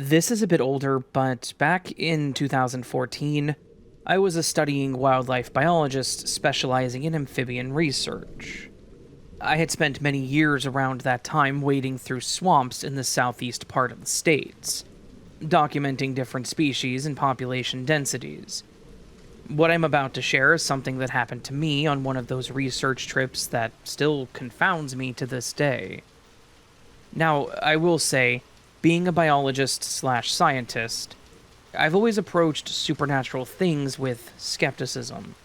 This is a bit older, but back in 2014, I was a studying wildlife biologist specializing in amphibian research. I had spent many years around that time wading through swamps in the southeast part of the states, documenting different species and population densities. What I'm about to share is something that happened to me on one of those research trips that still confounds me to this day. Now, I will say, being a biologist/scientist, I've always approached supernatural things with skepticism.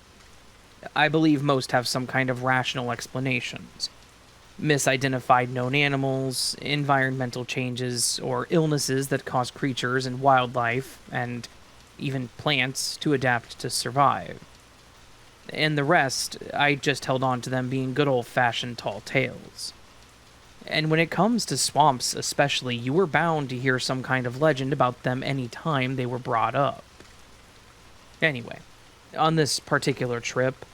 I believe most have some kind of rational explanations. Misidentified known animals, environmental changes, or illnesses that cause creatures and wildlife, and even plants, to adapt to survive. And the rest, I just held on to them being good old-fashioned tall tales. And when it comes to swamps especially, you were bound to hear some kind of legend about them any time they were brought up. Anyway, on this particular trip,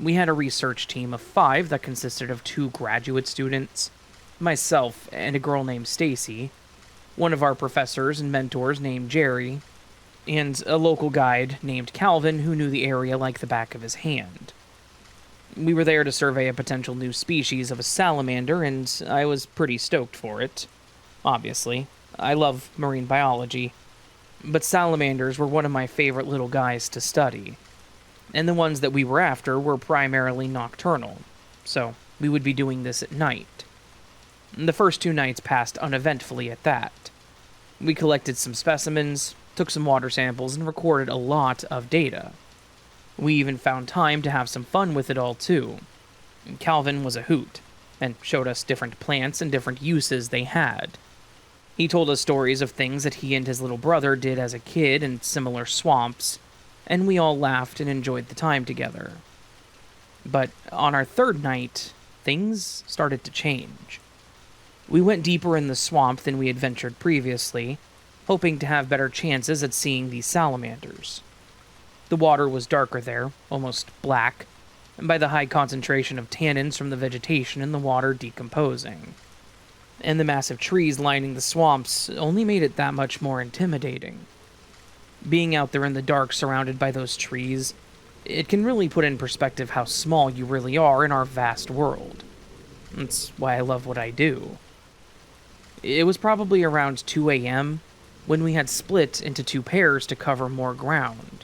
we had a research team of 5 that consisted of 2 graduate students, myself and a girl named Stacy, one of our professors and mentors named Jerry, and a local guide named Calvin who knew the area like the back of his hand. We were there to survey a potential new species of a salamander, and I was pretty stoked for it. Obviously, I love marine biology, but salamanders were one of my favorite little guys to study. And the ones that we were after were primarily nocturnal, so we would be doing this at night. The first 2 nights passed uneventfully at that. We collected some specimens, took some water samples, and recorded a lot of data. We even found time to have some fun with it all, too. Calvin was a hoot, and showed us different plants and different uses they had. He told us stories of things that he and his little brother did as a kid in similar swamps, and we all laughed and enjoyed the time together. But on our 3rd night, things started to change. We went deeper in the swamp than we had ventured previously, hoping to have better chances at seeing these salamanders. The water was darker there, almost black, and by the high concentration of tannins from the vegetation in the water decomposing. And the massive trees lining the swamps only made it that much more intimidating. Being out there in the dark surrounded by those trees, it can really put in perspective how small you really are in our vast world. That's why I love what I do. It was probably around 2 a.m. when we had split into 2 pairs to cover more ground.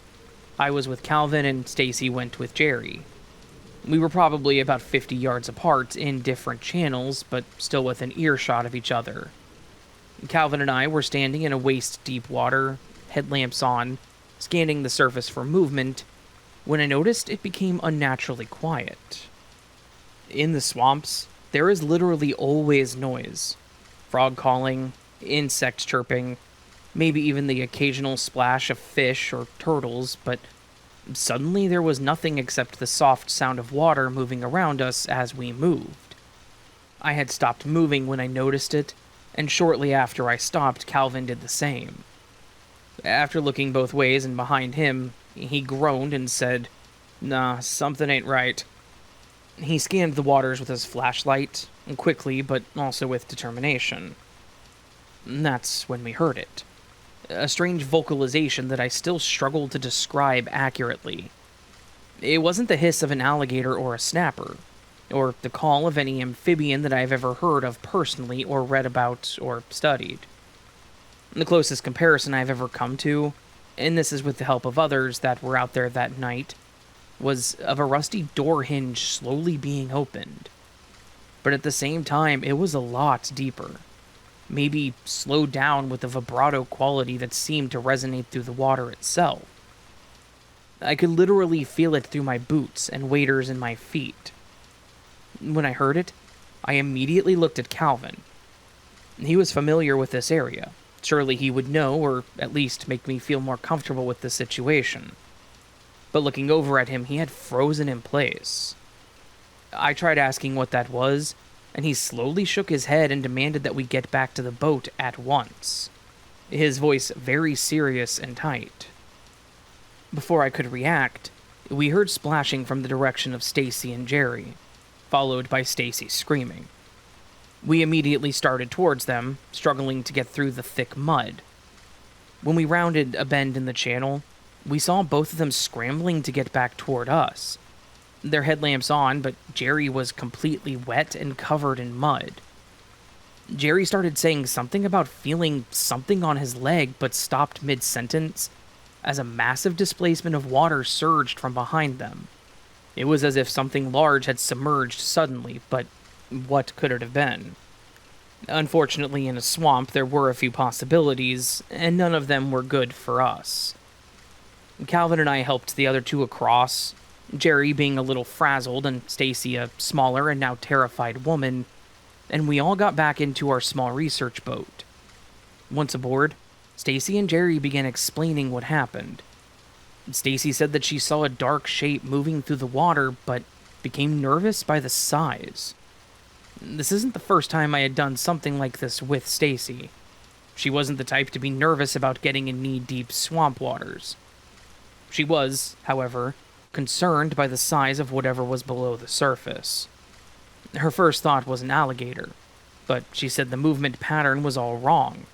I was with Calvin and Stacy went with Jerry. We were probably about 50 yards apart in different channels, but still within earshot of each other. Calvin and I were standing in a waist-deep water, headlamps on, scanning the surface for movement, when I noticed it became unnaturally quiet. In the swamps, there is literally always noise. Frog calling, insect chirping, maybe even the occasional splash of fish or turtles, but suddenly there was nothing except the soft sound of water moving around us as we moved. I had stopped moving when I noticed it, and shortly after I stopped, Calvin did the same. After looking both ways and behind him, he groaned and said, "Nah, something ain't right." He scanned the waters with his flashlight, quickly but also with determination. That's when we heard it. A strange vocalization that I still struggle to describe accurately. It wasn't the hiss of an alligator or a snapper, or the call of any amphibian that I've ever heard of personally or read about or studied. The closest comparison I've ever come to, and this is with the help of others that were out there that night, was of a rusty door hinge slowly being opened. But at the same time, it was a lot deeper. Maybe slowed down with a vibrato quality that seemed to resonate through the water itself. I could literally feel it through my boots and waders in my feet. When I heard it, I immediately looked at Calvin. He was familiar with this area. Surely he would know, or at least make me feel more comfortable with the situation. But looking over at him, he had frozen in place. I tried asking what that was, and he slowly shook his head and demanded that we get back to the boat at once. His voice very serious and tight. Before I could react, we heard splashing from the direction of Stacy and Jerry, followed by Stacy screaming. We immediately started towards them, struggling to get through the thick mud. When we rounded a bend in the channel, we saw both of them scrambling to get back toward us. Their headlamps on, but Jerry was completely wet and covered in mud. Jerry started saying something about feeling something on his leg, but stopped mid-sentence as a massive displacement of water surged from behind them. It was as if something large had submerged suddenly, but what could it have been? Unfortunately, in a swamp, there were a few possibilities, and none of them were good for us. Calvin and I helped the other two across, Jerry being a little frazzled and Stacy a smaller and now terrified woman, and we all got back into our small research boat. Once aboard, Stacy and Jerry began explaining what happened. Stacy said that she saw a dark shape moving through the water, but became nervous by the size. This isn't the first time I had done something like this with Stacy. She wasn't the type to be nervous about getting in knee-deep swamp waters. She was, however, concerned by the size of whatever was below the surface. Her first thought was an alligator, but she said the movement pattern was all wrong.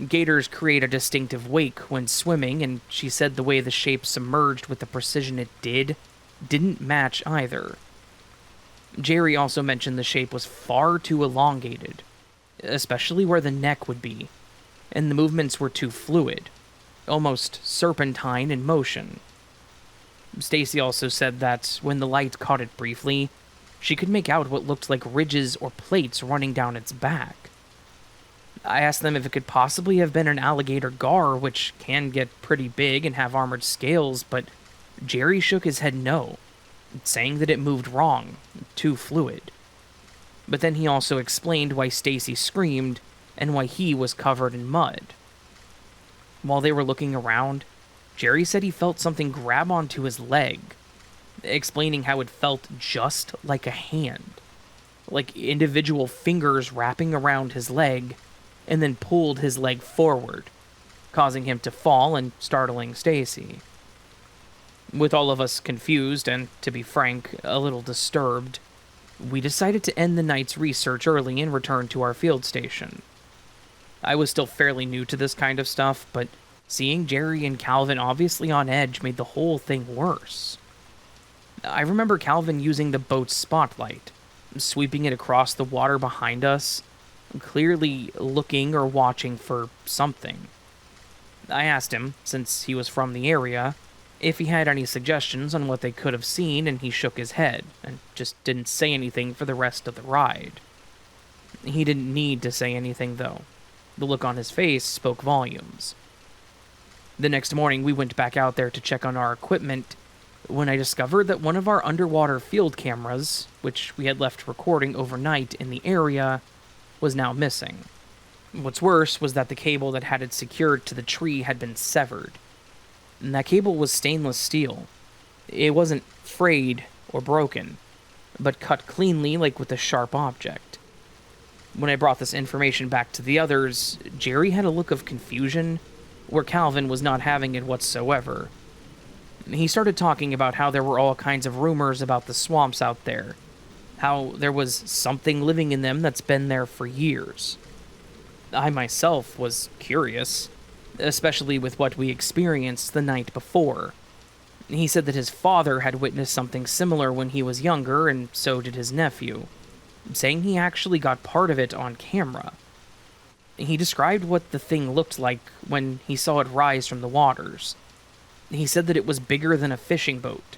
Gators create a distinctive wake when swimming, and she said the way the shape submerged with the precision it didn't match either. Jerry also mentioned the shape was far too elongated, especially where the neck would be, and the movements were too fluid, almost serpentine in motion. Stacy also said that when the light caught it briefly, she could make out what looked like ridges or plates running down its back. I asked them if it could possibly have been an alligator gar, which can get pretty big and have armored scales, but Jerry shook his head no, saying that it moved wrong, too fluid. But then he also explained why Stacy screamed and why he was covered in mud. While they were looking around, Jerry said he felt something grab onto his leg, explaining how it felt just like a hand, like individual fingers wrapping around his leg, and then pulled his leg forward, causing him to fall and startling Stacy. With all of us confused and, to be frank, a little disturbed, we decided to end the night's research early and return to our field station. I was still fairly new to this kind of stuff, but seeing Jerry and Calvin obviously on edge made the whole thing worse. I remember Calvin using the boat's spotlight, sweeping it across the water behind us, clearly looking or watching for something. I asked him, since he was from the area, if he had any suggestions on what they could have seen, and he shook his head, and just didn't say anything for the rest of the ride. He didn't need to say anything, though. The look on his face spoke volumes. The next morning, we went back out there to check on our equipment, when I discovered that one of our underwater field cameras, which we had left recording overnight in the area, was now missing. What's worse was that the cable that had it secured to the tree had been severed. And that cable was stainless steel. It wasn't frayed or broken, but cut cleanly like with a sharp object. When I brought this information back to the others, Jerry had a look of confusion, where Calvin was not having it whatsoever. He started talking about how there were all kinds of rumors about the swamps out there, how there was something living in them that's been there for years. I myself was curious, especially with what we experienced the night before. He said that his father had witnessed something similar when he was younger, and so did his nephew, saying he actually got part of it on camera. He described what the thing looked like when he saw it rise from the waters. He said that it was bigger than a fishing boat,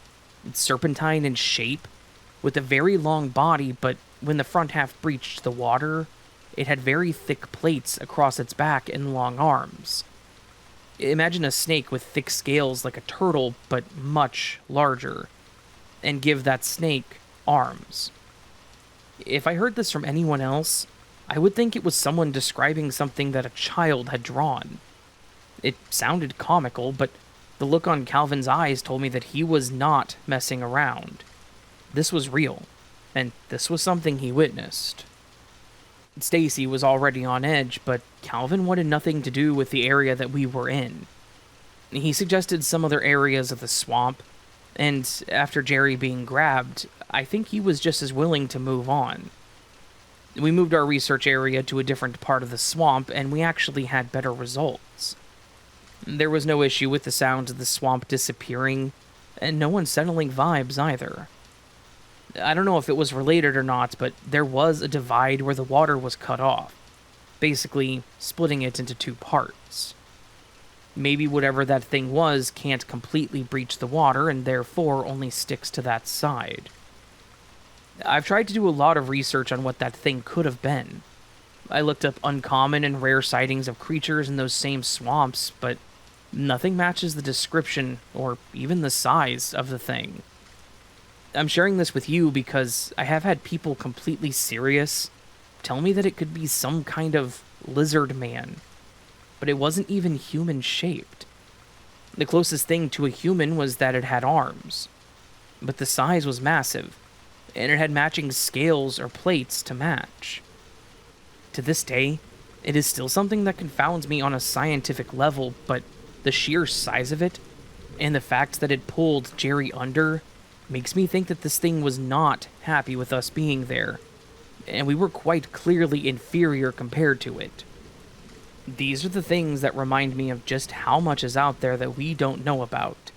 serpentine in shape, with a very long body, but when the front half breached the water, it had very thick plates across its back and long arms. Imagine a snake with thick scales like a turtle, but much larger, and give that snake arms. If I heard this from anyone else, I would think it was someone describing something that a child had drawn. It sounded comical, but the look on Calvin's eyes told me that he was not messing around. This was real, and this was something he witnessed. Stacy was already on edge, but Calvin wanted nothing to do with the area that we were in. He suggested some other areas of the swamp, and after Jerry being grabbed, I think he was just as willing to move on. We moved our research area to a different part of the swamp, and we actually had better results. There was no issue with the sounds of the swamp disappearing, and no unsettling vibes either. I don't know if it was related or not, but there was a divide where the water was cut off, basically splitting it into two parts. Maybe whatever that thing was can't completely breach the water and therefore only sticks to that side. I've tried to do a lot of research on what that thing could have been. I looked up uncommon and rare sightings of creatures in those same swamps, but nothing matches the description or even the size of the thing. I'm sharing this with you because I have had people completely serious tell me that it could be some kind of lizard man, but it wasn't even human-shaped. The closest thing to a human was that it had arms, but the size was massive, and it had matching scales or plates to match. To this day, it is still something that confounds me on a scientific level, but the sheer size of it, and the fact that it pulled Jerry under, makes me think that this thing was not happy with us being there, and we were quite clearly inferior compared to it. These are the things that remind me of just how much is out there that we don't know about,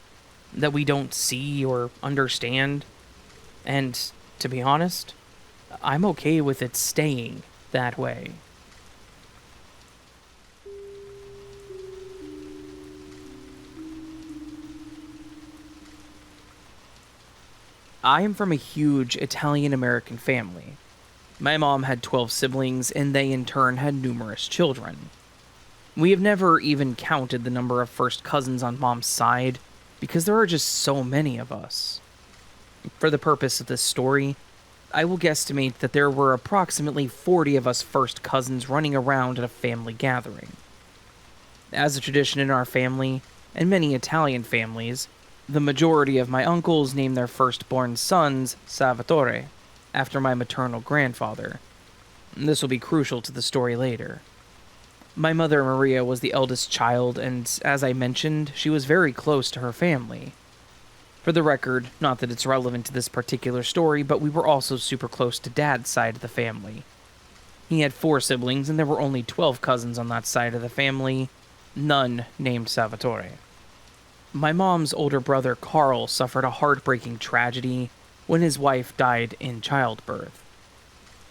that we don't see or understand, and, to be honest, I'm okay with it staying that way. I am from a huge Italian-American family. My mom had 12 siblings, and they in turn had numerous children. We have never even counted the number of first cousins on mom's side, because there are just so many of us. For the purpose of this story, I will guesstimate that there were approximately 40 of us first cousins running around at a family gathering. As a tradition in our family, and many Italian families, the majority of my uncles named their firstborn sons Salvatore, after my maternal grandfather. This will be crucial to the story later. My mother, Maria, was the eldest child, and as I mentioned, she was very close to her family. For the record, not that it's relevant to this particular story, but we were also super close to Dad's side of the family. He had 4 siblings, and there were only 12 cousins on that side of the family, none named Salvatore. My mom's older brother, Carl, suffered a heartbreaking tragedy when his wife died in childbirth.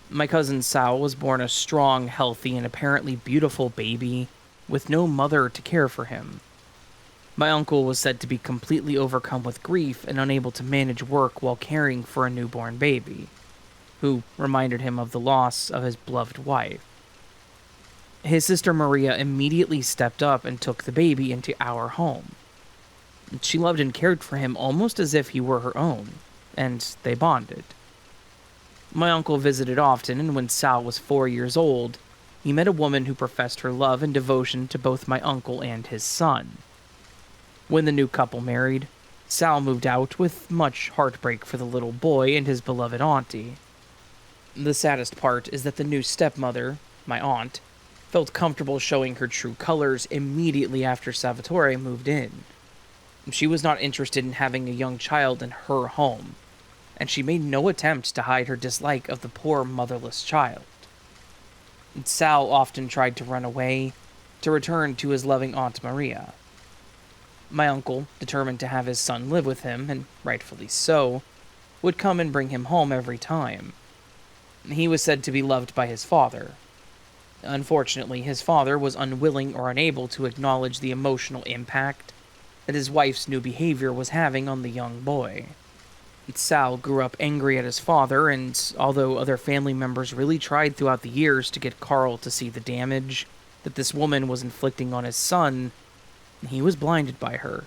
My cousin Sal was born a strong, healthy, and apparently beautiful baby with no mother to care for him. My uncle was said to be completely overcome with grief and unable to manage work while caring for a newborn baby, who reminded him of the loss of his beloved wife. His sister Maria immediately stepped up and took the baby into our home. She loved and cared for him almost as if he were her own, and they bonded. My uncle visited often, and when Sal was 4 years old, he met a woman who professed her love and devotion to both my uncle and his son. When the new couple married, Sal moved out with much heartbreak for the little boy and his beloved auntie. The saddest part is that the new stepmother, my aunt, felt comfortable showing her true colors immediately after Salvatore moved in. She was not interested in having a young child in her home, and she made no attempt to hide her dislike of the poor motherless child. Sal often tried to run away, to return to his loving Aunt Maria. My uncle, determined to have his son live with him, and rightfully so, would come and bring him home every time. He was said to be loved by his father. Unfortunately, his father was unwilling or unable to acknowledge the emotional impact that his wife's new behavior was having on the young boy. Sal grew up angry at his father, and although other family members really tried throughout the years to get Carl to see the damage that this woman was inflicting on his son, he was blinded by her.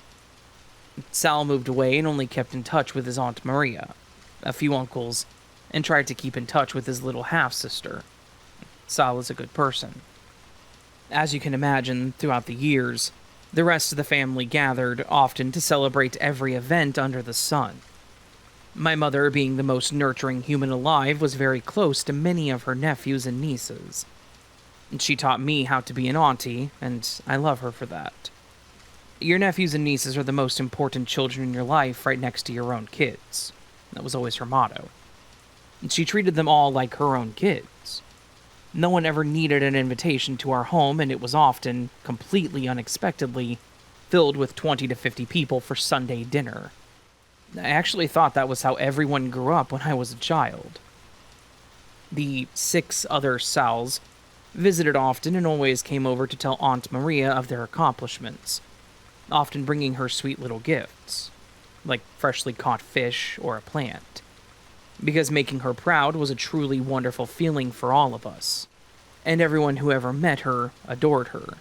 Sal moved away and only kept in touch with his Aunt Maria, a few uncles, and tried to keep in touch with his little half-sister. Sal is a good person. As you can imagine, throughout the years, the rest of the family gathered, often to celebrate every event under the sun. My mother, being the most nurturing human alive, was very close to many of her nephews and nieces. She taught me how to be an auntie, and I love her for that. Your nephews and nieces are the most important children in your life, right next to your own kids. That was always her motto. She treated them all like her own kids. No one ever needed an invitation to our home, and it was often, completely unexpectedly, filled with 20 to 50 people for Sunday dinner. I actually thought that was how everyone grew up when I was a child. The 6 other Sals visited often and always came over to tell Aunt Maria of their accomplishments, often bringing her sweet little gifts, like freshly caught fish or a plant, because making her proud was a truly wonderful feeling for all of us, and everyone who ever met her adored her.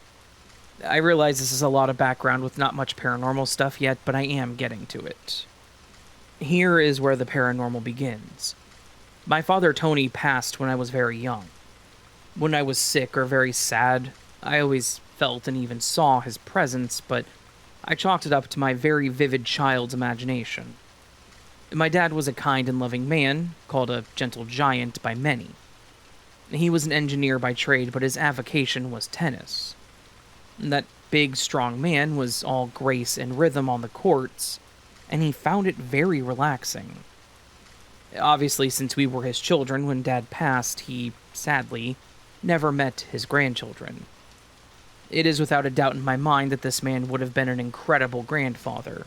I realize this is a lot of background with not much paranormal stuff yet, but I am getting to it. Here is where the paranormal begins. My father Tony passed when I was very young. When I was sick or very sad, I always felt and even saw his presence, but I chalked it up to my very vivid child's imagination. My dad was a kind and loving man, called a gentle giant by many. He was an engineer by trade, but his avocation was tennis. That big, strong man was all grace and rhythm on the courts, and he found it very relaxing. Obviously, since we were his children when Dad passed, he, sadly, never met his grandchildren. It is without a doubt in my mind that this man would have been an incredible grandfather.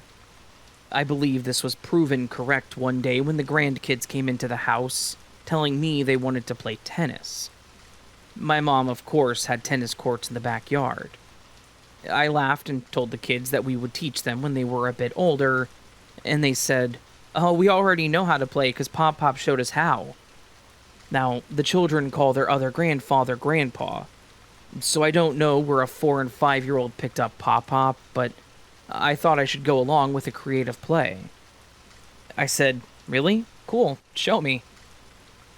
I believe this was proven correct one day when the grandkids came into the house, telling me they wanted to play tennis. My mom, of course, had tennis courts in the backyard. I laughed and told the kids that we would teach them when they were a bit older, and they said, "Oh, we already know how to play because Pop showed us how." Now, the children call their other grandfather Grandpa, so I don't know where a 4 and 5-year-old picked up Pop, but I thought I should go along with the creative play. I said, "Really? Cool, show me."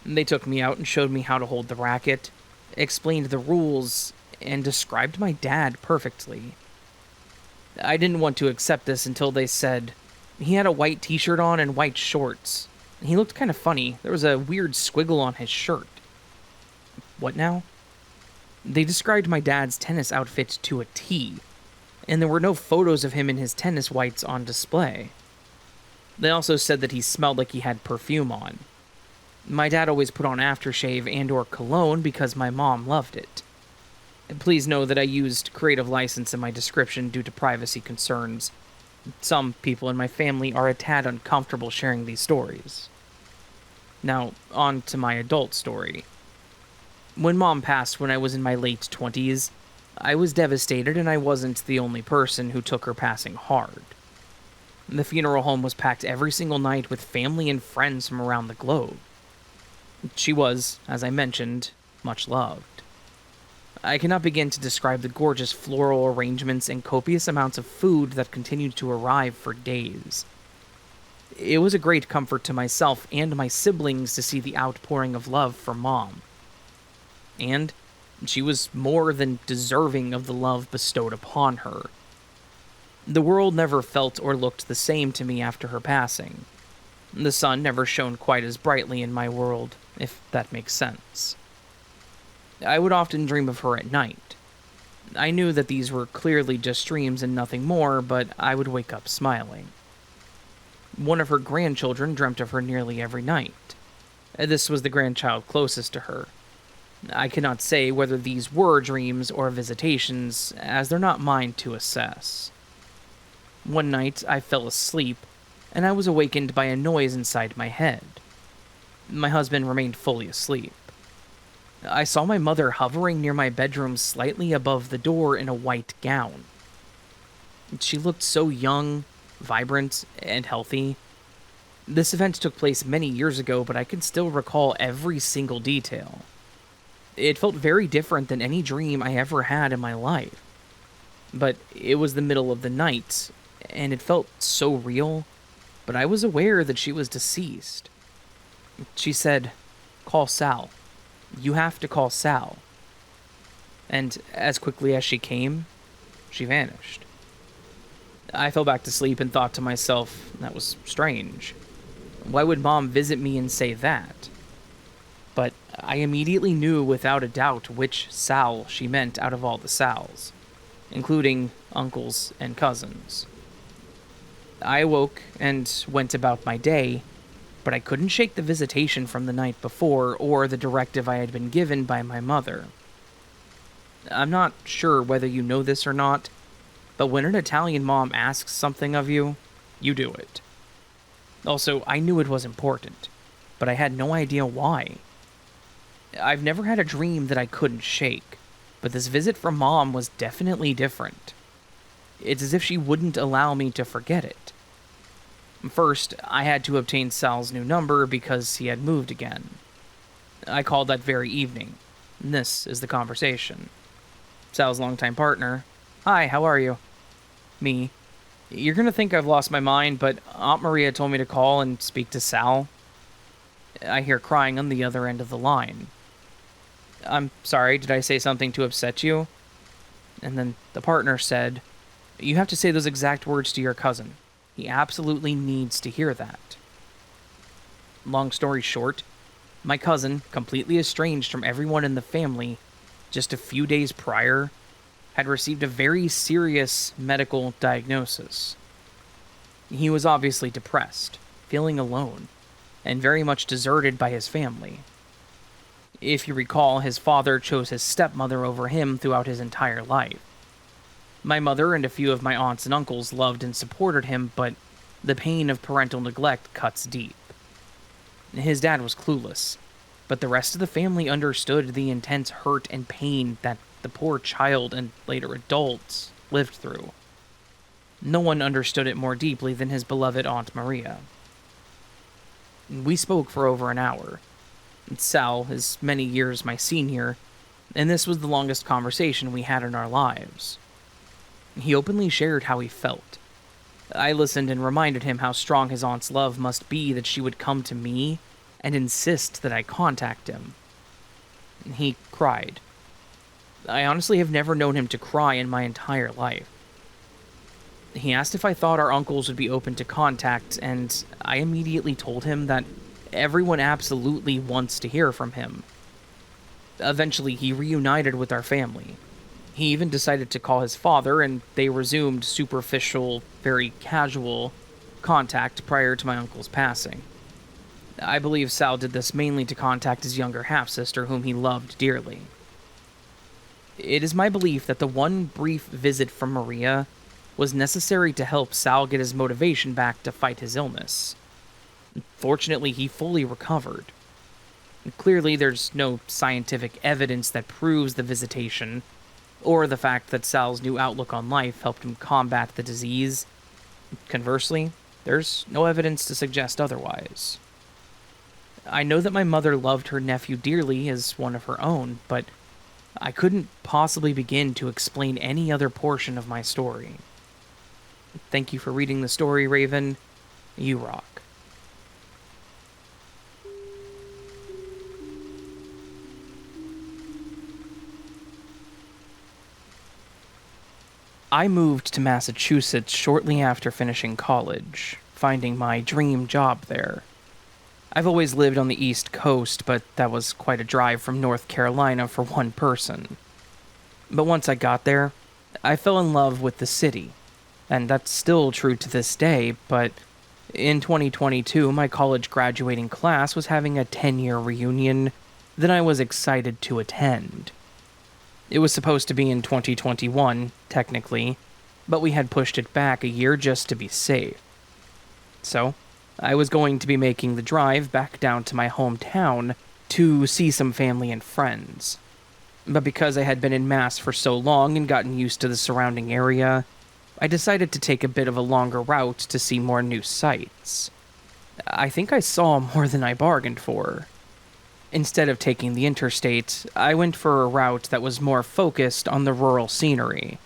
They took me out and showed me how to hold the racket, explained the rules, and described my dad perfectly. I didn't want to accept this until they said he had a white t-shirt on and white shorts. He looked kind of funny. There was a weird squiggle on his shirt. What now? They described my dad's tennis outfit to a T, and there were no photos of him in his tennis whites on display. They also said that he smelled like he had perfume on. My dad always put on aftershave and or cologne because my mom loved it. Please know that I used creative license in my description due to privacy concerns. Some people in my family are a tad uncomfortable sharing these stories. Now, on to my adult story. When Mom passed when I was in my late 20s, I was devastated, and I wasn't the only person who took her passing hard. The funeral home was packed every single night with family and friends from around the globe. She was, as I mentioned, much loved. I cannot begin to describe the gorgeous floral arrangements and copious amounts of food that continued to arrive for days. It was a great comfort to myself and my siblings to see the outpouring of love for Mom. And she was more than deserving of the love bestowed upon her. The world never felt or looked the same to me after her passing. The sun never shone quite as brightly in my world, if that makes sense. I would often dream of her at night. I knew that these were clearly just dreams and nothing more, but I would wake up smiling. One of her grandchildren dreamt of her nearly every night. This was the grandchild closest to her. I cannot say whether these were dreams or visitations, as they're not mine to assess. One night, I fell asleep, and I was awakened by a noise inside my head. My husband remained fully asleep. I saw my mother hovering near my bedroom slightly above the door in a white gown. She looked so young, vibrant, and healthy. This event took place many years ago, but I can still recall every single detail. It felt very different than any dream I ever had in my life. But it was the middle of the night, and it felt so real, but I was aware that she was deceased. She said, "Call Sal. You have to call Sal." And as quickly as she came, she vanished. I fell back to sleep and thought to myself, that was strange. Why would Mom visit me and say that? But I immediately knew without a doubt which Sal she meant out of all the Sals, including uncles and cousins. I awoke and went about my day, but I couldn't shake the visitation from the night before or the directive I had been given by my mother. I'm not sure whether you know this or not, But when an Italian mom asks something of you, you do it. Also, I knew it was important, but I had no idea why. I've never had a dream that I couldn't shake, but this visit from Mom was definitely different. It's as if she wouldn't allow me to forget it. First, I had to obtain Sal's new number because he had moved again. I called that very evening. This is the conversation. Sal's longtime partner. Hi, how are you? Me. You're gonna think I've lost my mind, but Aunt Maria told me to call and speak to Sal. I hear crying on the other end of the line. I'm sorry, did I say something to upset you? And then the partner said, you have to say those exact words to your cousin. He absolutely needs to hear that. Long story short, my cousin, completely estranged from everyone in the family, just a few days prior, had received a very serious medical diagnosis. He was obviously depressed, feeling alone, and very much deserted by his family. If you recall, his father chose his stepmother over him throughout his entire life. My mother and a few of my aunts and uncles loved and supported him, but the pain of parental neglect cuts deep. His dad was clueless, but the rest of the family understood the intense hurt and pain that the poor child and later adults lived through. No one understood it more deeply than his beloved Aunt Maria. We spoke for over an hour. Sal is many years my senior, and this was the longest conversation we had in our lives. He openly shared how he felt. I listened and reminded him how strong his aunt's love must be that she would come to me and insist that I contact him. He cried. I honestly have never known him to cry in my entire life. He asked if I thought our uncles would be open to contact, and I immediately told him that everyone absolutely wants to hear from him. Eventually, he reunited with our family. He even decided to call his father, and they resumed superficial, very casual contact prior to my uncle's passing. I believe Sal did this mainly to contact his younger half-sister, whom he loved dearly. It is my belief that the one brief visit from Maria was necessary to help Sal get his motivation back to fight his illness. Fortunately, he fully recovered. Clearly, there's no scientific evidence that proves the visitation, or the fact that Sal's new outlook on life helped him combat the disease. Conversely, there's no evidence to suggest otherwise. I know that my mother loved her nephew dearly as one of her own, but I couldn't possibly begin to explain any other portion of my story. Thank you for reading the story, Raven. You rock. I moved to Massachusetts shortly after finishing college, finding my dream job there. I've always lived on the East Coast, but that was quite a drive from North Carolina for one person. But once I got there, I fell in love with the city, and that's still true to this day, but in 2022, my college graduating class was having a 10-year reunion that I was excited to attend. It was supposed to be in 2021, technically, but we had pushed it back a year just to be safe. So, I was going to be making the drive back down to my hometown to see some family and friends. But because I had been in Mass for so long and gotten used to the surrounding area, I decided to take a bit of a longer route to see more new sights. I think I saw more than I bargained for. Instead of taking the interstate, I went for a route that was more focused on the rural scenery.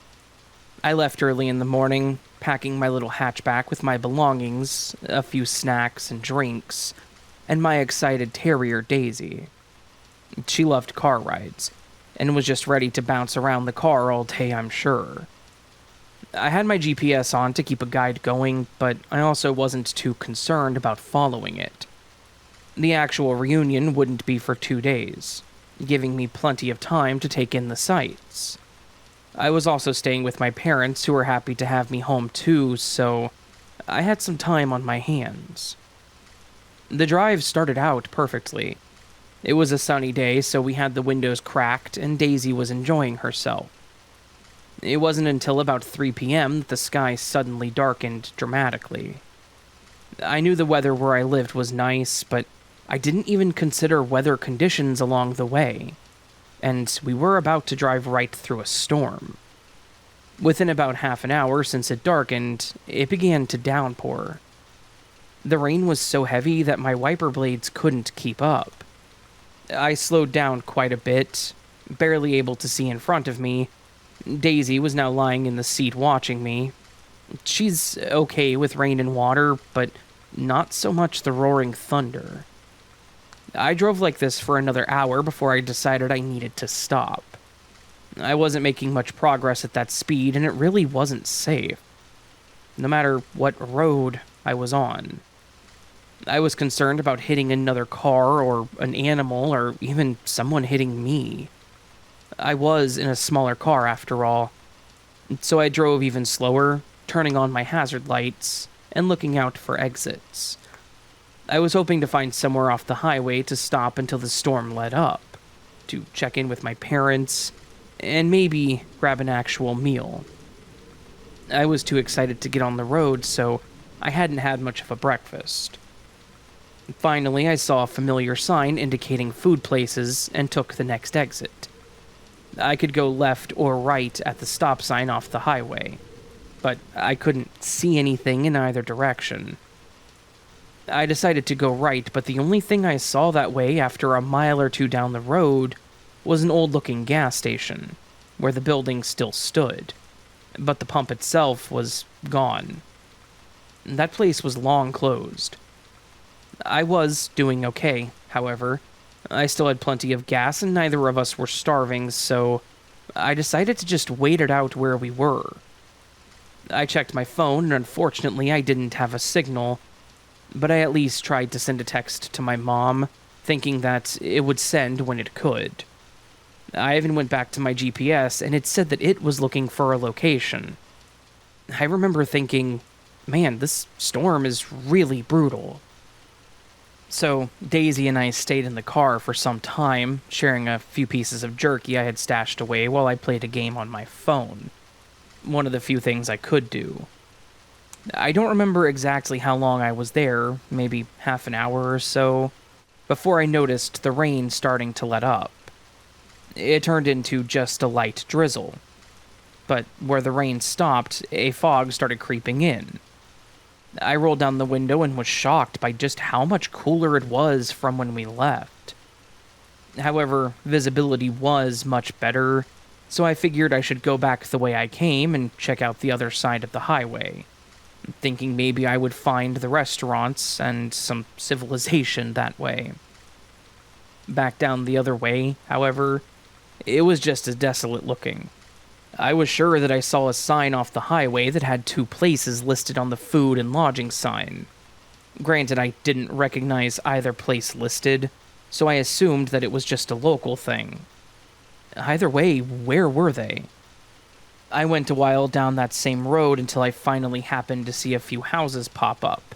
I left early in the morning, packing my little hatchback with my belongings, a few snacks and drinks, and my excited terrier Daisy. She loved car rides, and was just ready to bounce around the car all day, I'm sure. I had my GPS on to keep a guide going, but I also wasn't too concerned about following it. The actual reunion wouldn't be for 2 days, giving me plenty of time to take in the sights. I was also staying with my parents, who were happy to have me home too, so I had some time on my hands. The drive started out perfectly. It was a sunny day, so we had the windows cracked, and Daisy was enjoying herself. It wasn't until about 3 p.m. that the sky suddenly darkened dramatically. I knew the weather where I lived was nice, but I didn't even consider weather conditions along the way, and we were about to drive right through a storm. Within about half an hour since it darkened, it began to downpour. The rain was so heavy that my wiper blades couldn't keep up. I slowed down quite a bit, barely able to see in front of me. Daisy was now lying in the seat watching me. She's okay with rain and water, but not so much the roaring thunder. I drove like this for another hour before I decided I needed to stop. I wasn't making much progress at that speed, and it really wasn't safe, no matter what road I was on. I was concerned about hitting another car or an animal or even someone hitting me. I was in a smaller car after all, so I drove even slower, turning on my hazard lights and looking out for exits. I was hoping to find somewhere off the highway to stop until the storm let up, to check in with my parents, and maybe grab an actual meal. I was too excited to get on the road, so I hadn't had much of a breakfast. Finally, I saw a familiar sign indicating food places and took the next exit. I could go left or right at the stop sign off the highway, but I couldn't see anything in either direction. I decided to go right, but the only thing I saw that way after a mile or two down the road was an old-looking gas station, where the building still stood, but the pump itself was gone. That place was long closed. I was doing okay, however. I still had plenty of gas and neither of us were starving, so I decided to just wait it out where we were. I checked my phone, and unfortunately I didn't have a signal, but I at least tried to send a text to my mom, thinking that it would send when it could. I even went back to my GPS, and it said that it was looking for a location. I remember thinking, man, this storm is really brutal. So, Daisy and I stayed in the car for some time, sharing a few pieces of jerky I had stashed away while I played a game on my phone. One of the few things I could do. I don't remember exactly how long I was there, maybe half an hour or so, before I noticed the rain starting to let up. It turned into just a light drizzle. But where the rain stopped, a fog started creeping in. I rolled down the window and was shocked by just how much cooler it was from when we left. However, visibility was much better, so I figured I should go back the way I came and check out the other side of the highway, thinking maybe I would find the restaurants and some civilization that way. Back down the other way, however, it was just as desolate looking. I was sure that I saw a sign off the highway that had 2 places listed on the food and lodging sign. Granted, I didn't recognize either place listed, so I assumed that it was just a local thing. Either way, where were they? I went a while down that same road until I finally happened to see a few houses pop up.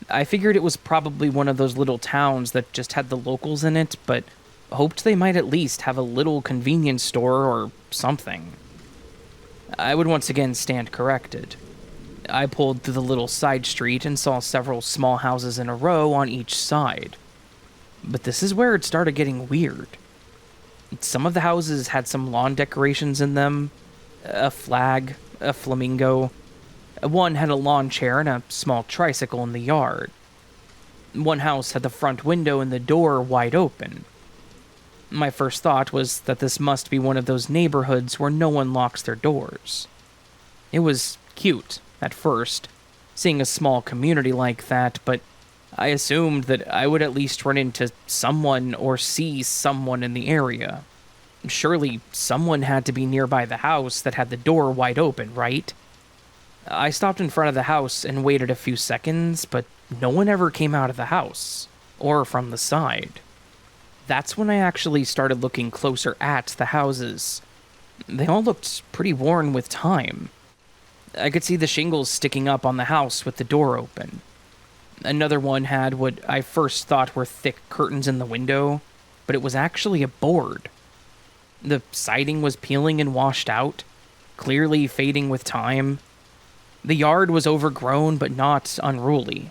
I figured it was probably one of those little towns that just had the locals in it, but hoped they might at least have a little convenience store or something. I would once again stand corrected. I pulled through the little side street and saw several small houses in a row on each side. But this is where it started getting weird. Some of the houses had some lawn decorations in them, a flag, a flamingo. One had a lawn chair and a small tricycle in the yard. One house had the front window and the door wide open. My first thought was that this must be one of those neighborhoods where no one locks their doors. It was cute, at first, seeing a small community like that, but I assumed that I would at least run into someone or see someone in the area. Surely someone had to be nearby the house that had the door wide open, right? I stopped in front of the house and waited a few seconds, but no one ever came out of the house, or from the side. That's when I actually started looking closer at the houses. They all looked pretty worn with time. I could see the shingles sticking up on the house with the door open. Another one had what I first thought were thick curtains in the window, but it was actually a board. The siding was peeling and washed out. clearly fading with time. The yard was overgrown but not unruly.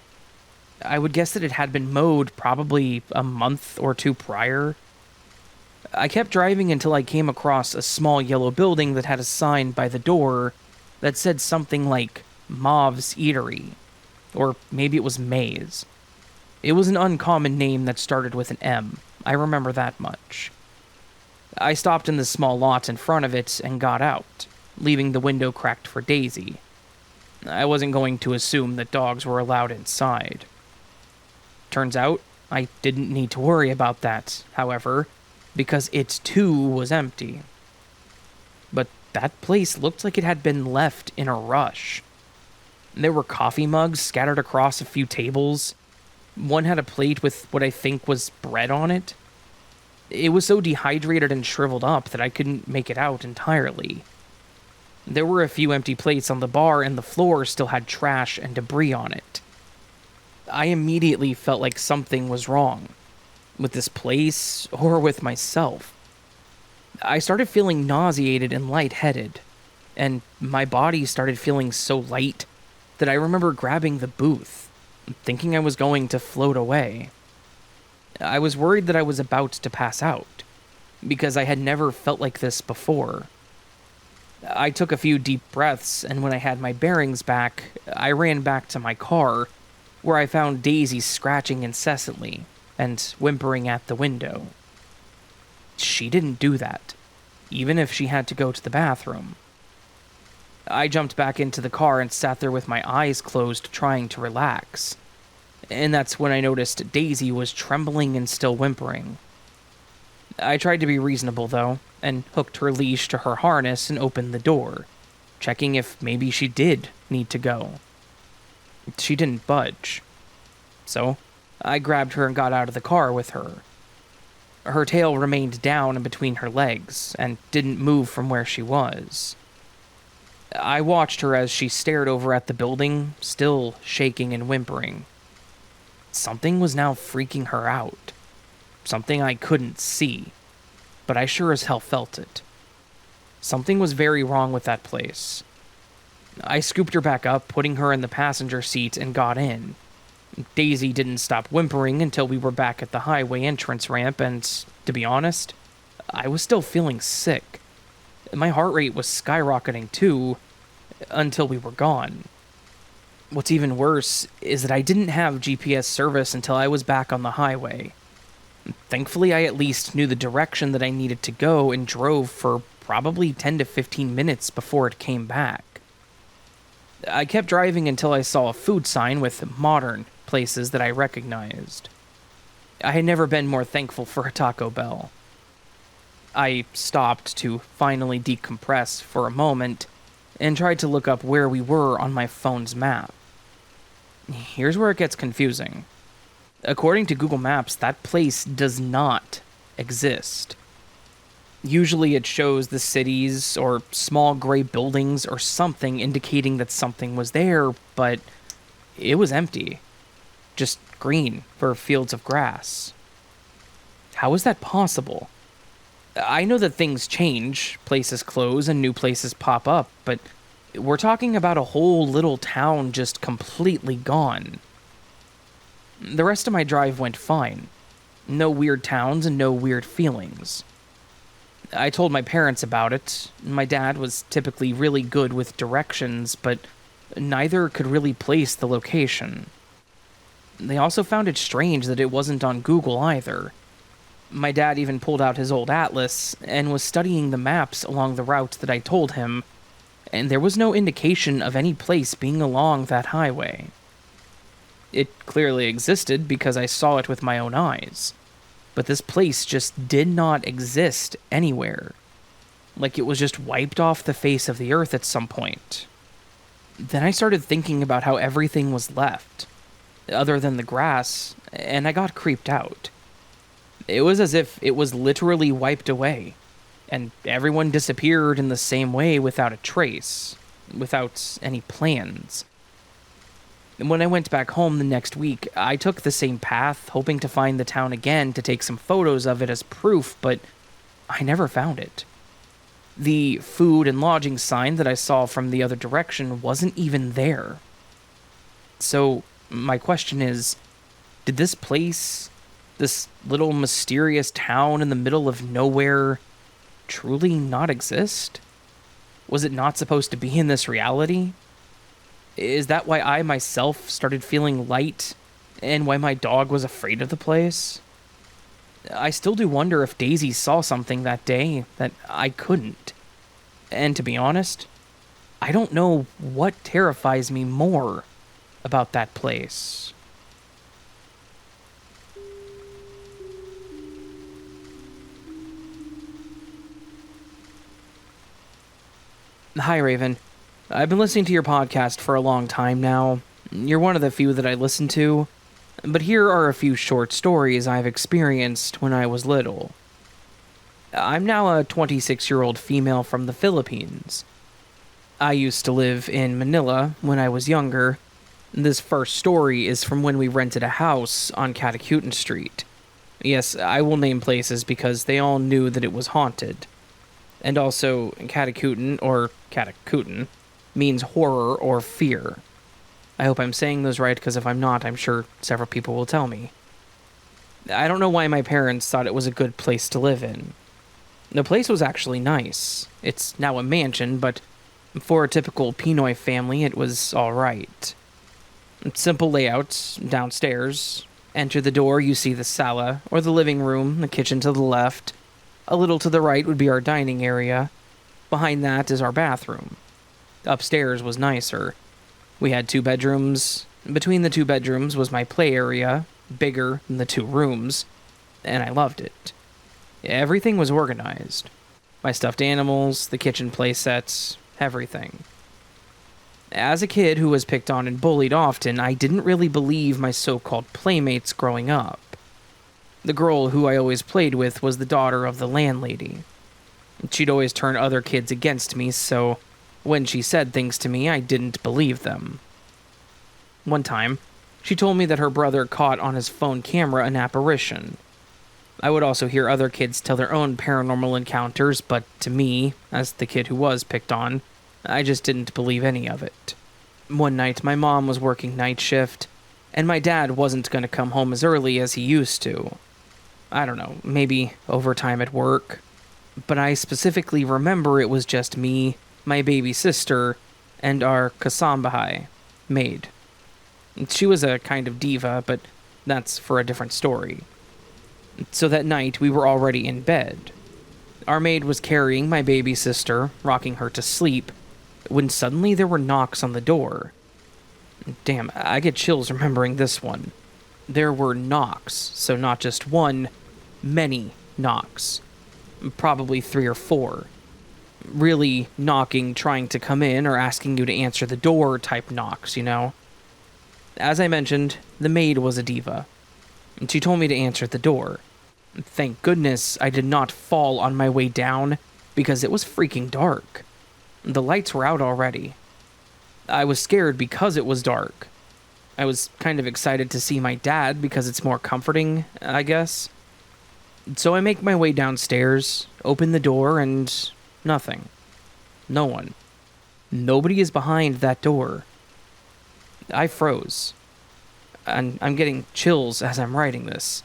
I would guess that it had been mowed probably a month or two prior. I kept driving until I came across a small yellow building that had a sign by the door that said something like Mauve's Eatery, or maybe it was Maze. It was an uncommon name that started with an M, I remember that much. I stopped in the small lot in front of it and got out, leaving the window cracked for Daisy. I wasn't going to assume that dogs were allowed inside. Turns out, I didn't need to worry about that, however, because it too was empty. But that place looked like it had been left in a rush. There were coffee mugs scattered across a few tables. One had a plate with what I think was bread on it. It was so dehydrated and shriveled up that I couldn't make it out entirely. There were a few empty plates on the bar, and the floor still had trash and debris on it. I immediately felt like something was wrong. With this place, or with myself. I started feeling nauseated and lightheaded, and my body started feeling so light that I remember grabbing the booth, thinking I was going to float away. I was worried that I was about to pass out, because I had never felt like this before. I took a few deep breaths, and when I had my bearings back, I ran back to my car, where I found Daisy scratching incessantly and whimpering at the window. She didn't do that, even if she had to go to the bathroom. I jumped back into the car and sat there with my eyes closed, trying to relax. And that's when I noticed Daisy was trembling and still whimpering. I tried to be reasonable, though, and hooked her leash to her harness and opened the door, checking if maybe she did need to go. She didn't budge. So, I grabbed her and got out of the car with her. Her tail remained down and between her legs, and didn't move from where she was. I watched her as she stared over at the building, still shaking and whimpering. Something was now freaking her out. Something I couldn't see, but I sure as hell felt it. Something was very wrong with that place. I scooped her back up, putting her in the passenger seat, and got in. Daisy didn't stop whimpering until we were back at the highway entrance ramp, and, to be honest, I was still feeling sick. My heart rate was skyrocketing too, until we were gone. What's even worse is that I didn't have GPS service until I was back on the highway. Thankfully, I at least knew the direction that I needed to go and drove for probably 10 to 15 minutes before it came back. I kept driving until I saw a food sign with modern places that I recognized. I had never been more thankful for a Taco Bell. I stopped to finally decompress for a moment and tried to look up where we were on my phone's map. Here's where it gets confusing. According to Google Maps, that place does not exist. Usually it shows the cities or small gray buildings or something indicating that something was there, but it was empty. Just green for fields of grass. How is that possible? I know that things change, places close and new places pop up, but we're talking about a whole little town just completely gone. The rest of my drive went fine. No weird towns and no weird feelings. I told my parents about it. My dad was typically really good with directions, but neither could really place the location. They also found it strange that it wasn't on Google either. My dad even pulled out his old atlas and was studying the maps along the route that I told him, and there was no indication of any place being along that highway. It clearly existed because I saw it with my own eyes, but this place just did not exist anywhere. Like it was just wiped off the face of the earth at some point. Then I started thinking about how everything was left, other than the grass, and I got creeped out. It was as if it was literally wiped away, and everyone disappeared in the same way without a trace, without any plans. And when I went back home the next week, I took the same path, hoping to find the town again to take some photos of it as proof, but I never found it. The food and lodging sign that I saw from the other direction wasn't even there. So, my question is, did this place, this little mysterious town in the middle of nowhere, truly not exist? Was it not supposed to be in this reality? Is that why I myself started feeling light, and why my dog was afraid of the place? I still do wonder if Daisy saw something that day that I couldn't. And to be honest, I don't know what terrifies me more about that place. Hi, Raven. I've been listening to your podcast for a long time now. You're one of the few that I listen to, but here are a few short stories I've experienced when I was little. I'm now a 26-year-old female from the Philippines. I used to live in Manila when I was younger. This first story is from when we rented a house on Catacutan Street. Yes, I will name places because they all knew that it was haunted. And also, Catacutan, or Catacutan, means horror or fear. I hope I'm saying those right, because if I'm not, I'm sure several people will tell me. I don't know why my parents thought it was a good place to live in. The place was actually nice. It's now a mansion, but for a typical Pinoy family, it was alright. Simple layouts, downstairs. Enter the door, you see the sala, or the living room, the kitchen to the left. A little to the right would be our dining area. Behind that is our bathroom. Upstairs was nicer. We had 2 bedrooms. Between the 2 bedrooms was my play area, bigger than the 2 rooms, and I loved it. Everything was organized. My stuffed animals, the kitchen play sets, everything. As a kid who was picked on and bullied often, I didn't really believe my so-called playmates growing up. The girl who I always played with was the daughter of the landlady. She'd always turn other kids against me, so when she said things to me, I didn't believe them. One time, she told me that her brother caught on his phone camera an apparition. I would also hear other kids tell their own paranormal encounters, but to me, as the kid who was picked on, I just didn't believe any of it. One night, my mom was working night shift, and my dad wasn't going to come home as early as he used to. I don't know, maybe overtime at work. But I specifically remember it was just me, my baby sister, and our kasambahay, maid. She was a kind of diva, but that's for a different story. So that night, we were already in bed. Our maid was carrying my baby sister, rocking her to sleep, when suddenly there were knocks on the door. Damn, I get chills remembering this one. There were knocks, so not just one, many knocks. Probably 3 or 4. Really knocking, trying to come in, or asking you to answer the door type knocks, you know? As I mentioned, the maid was a diva, and she told me to answer the door. Thank goodness I did not fall on my way down, because it was freaking dark. The lights were out already. I was scared because it was dark. I was kind of excited to see my dad because it's more comforting, I guess. So I make my way downstairs, open the door, and nothing. No one. Nobody is behind that door. I froze. And I'm getting chills as I'm writing this.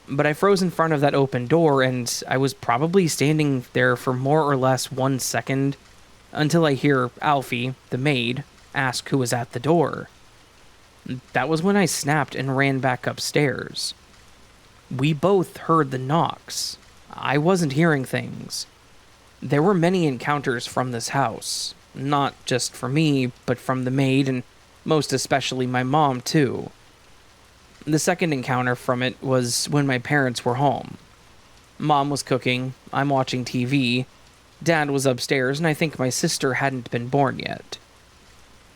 But I froze in front of that open door, and I was probably standing there for more or less 1 second until I hear Alfie, the maid, ask who was at the door. That was when I snapped and ran back upstairs. We both heard the knocks. I wasn't hearing things. There were many encounters from this house. Not just for me, but from the maid, and most especially my mom, too. The second encounter from it was when my parents were home. Mom was cooking, I'm watching TV, Dad was upstairs, and I think my sister hadn't been born yet.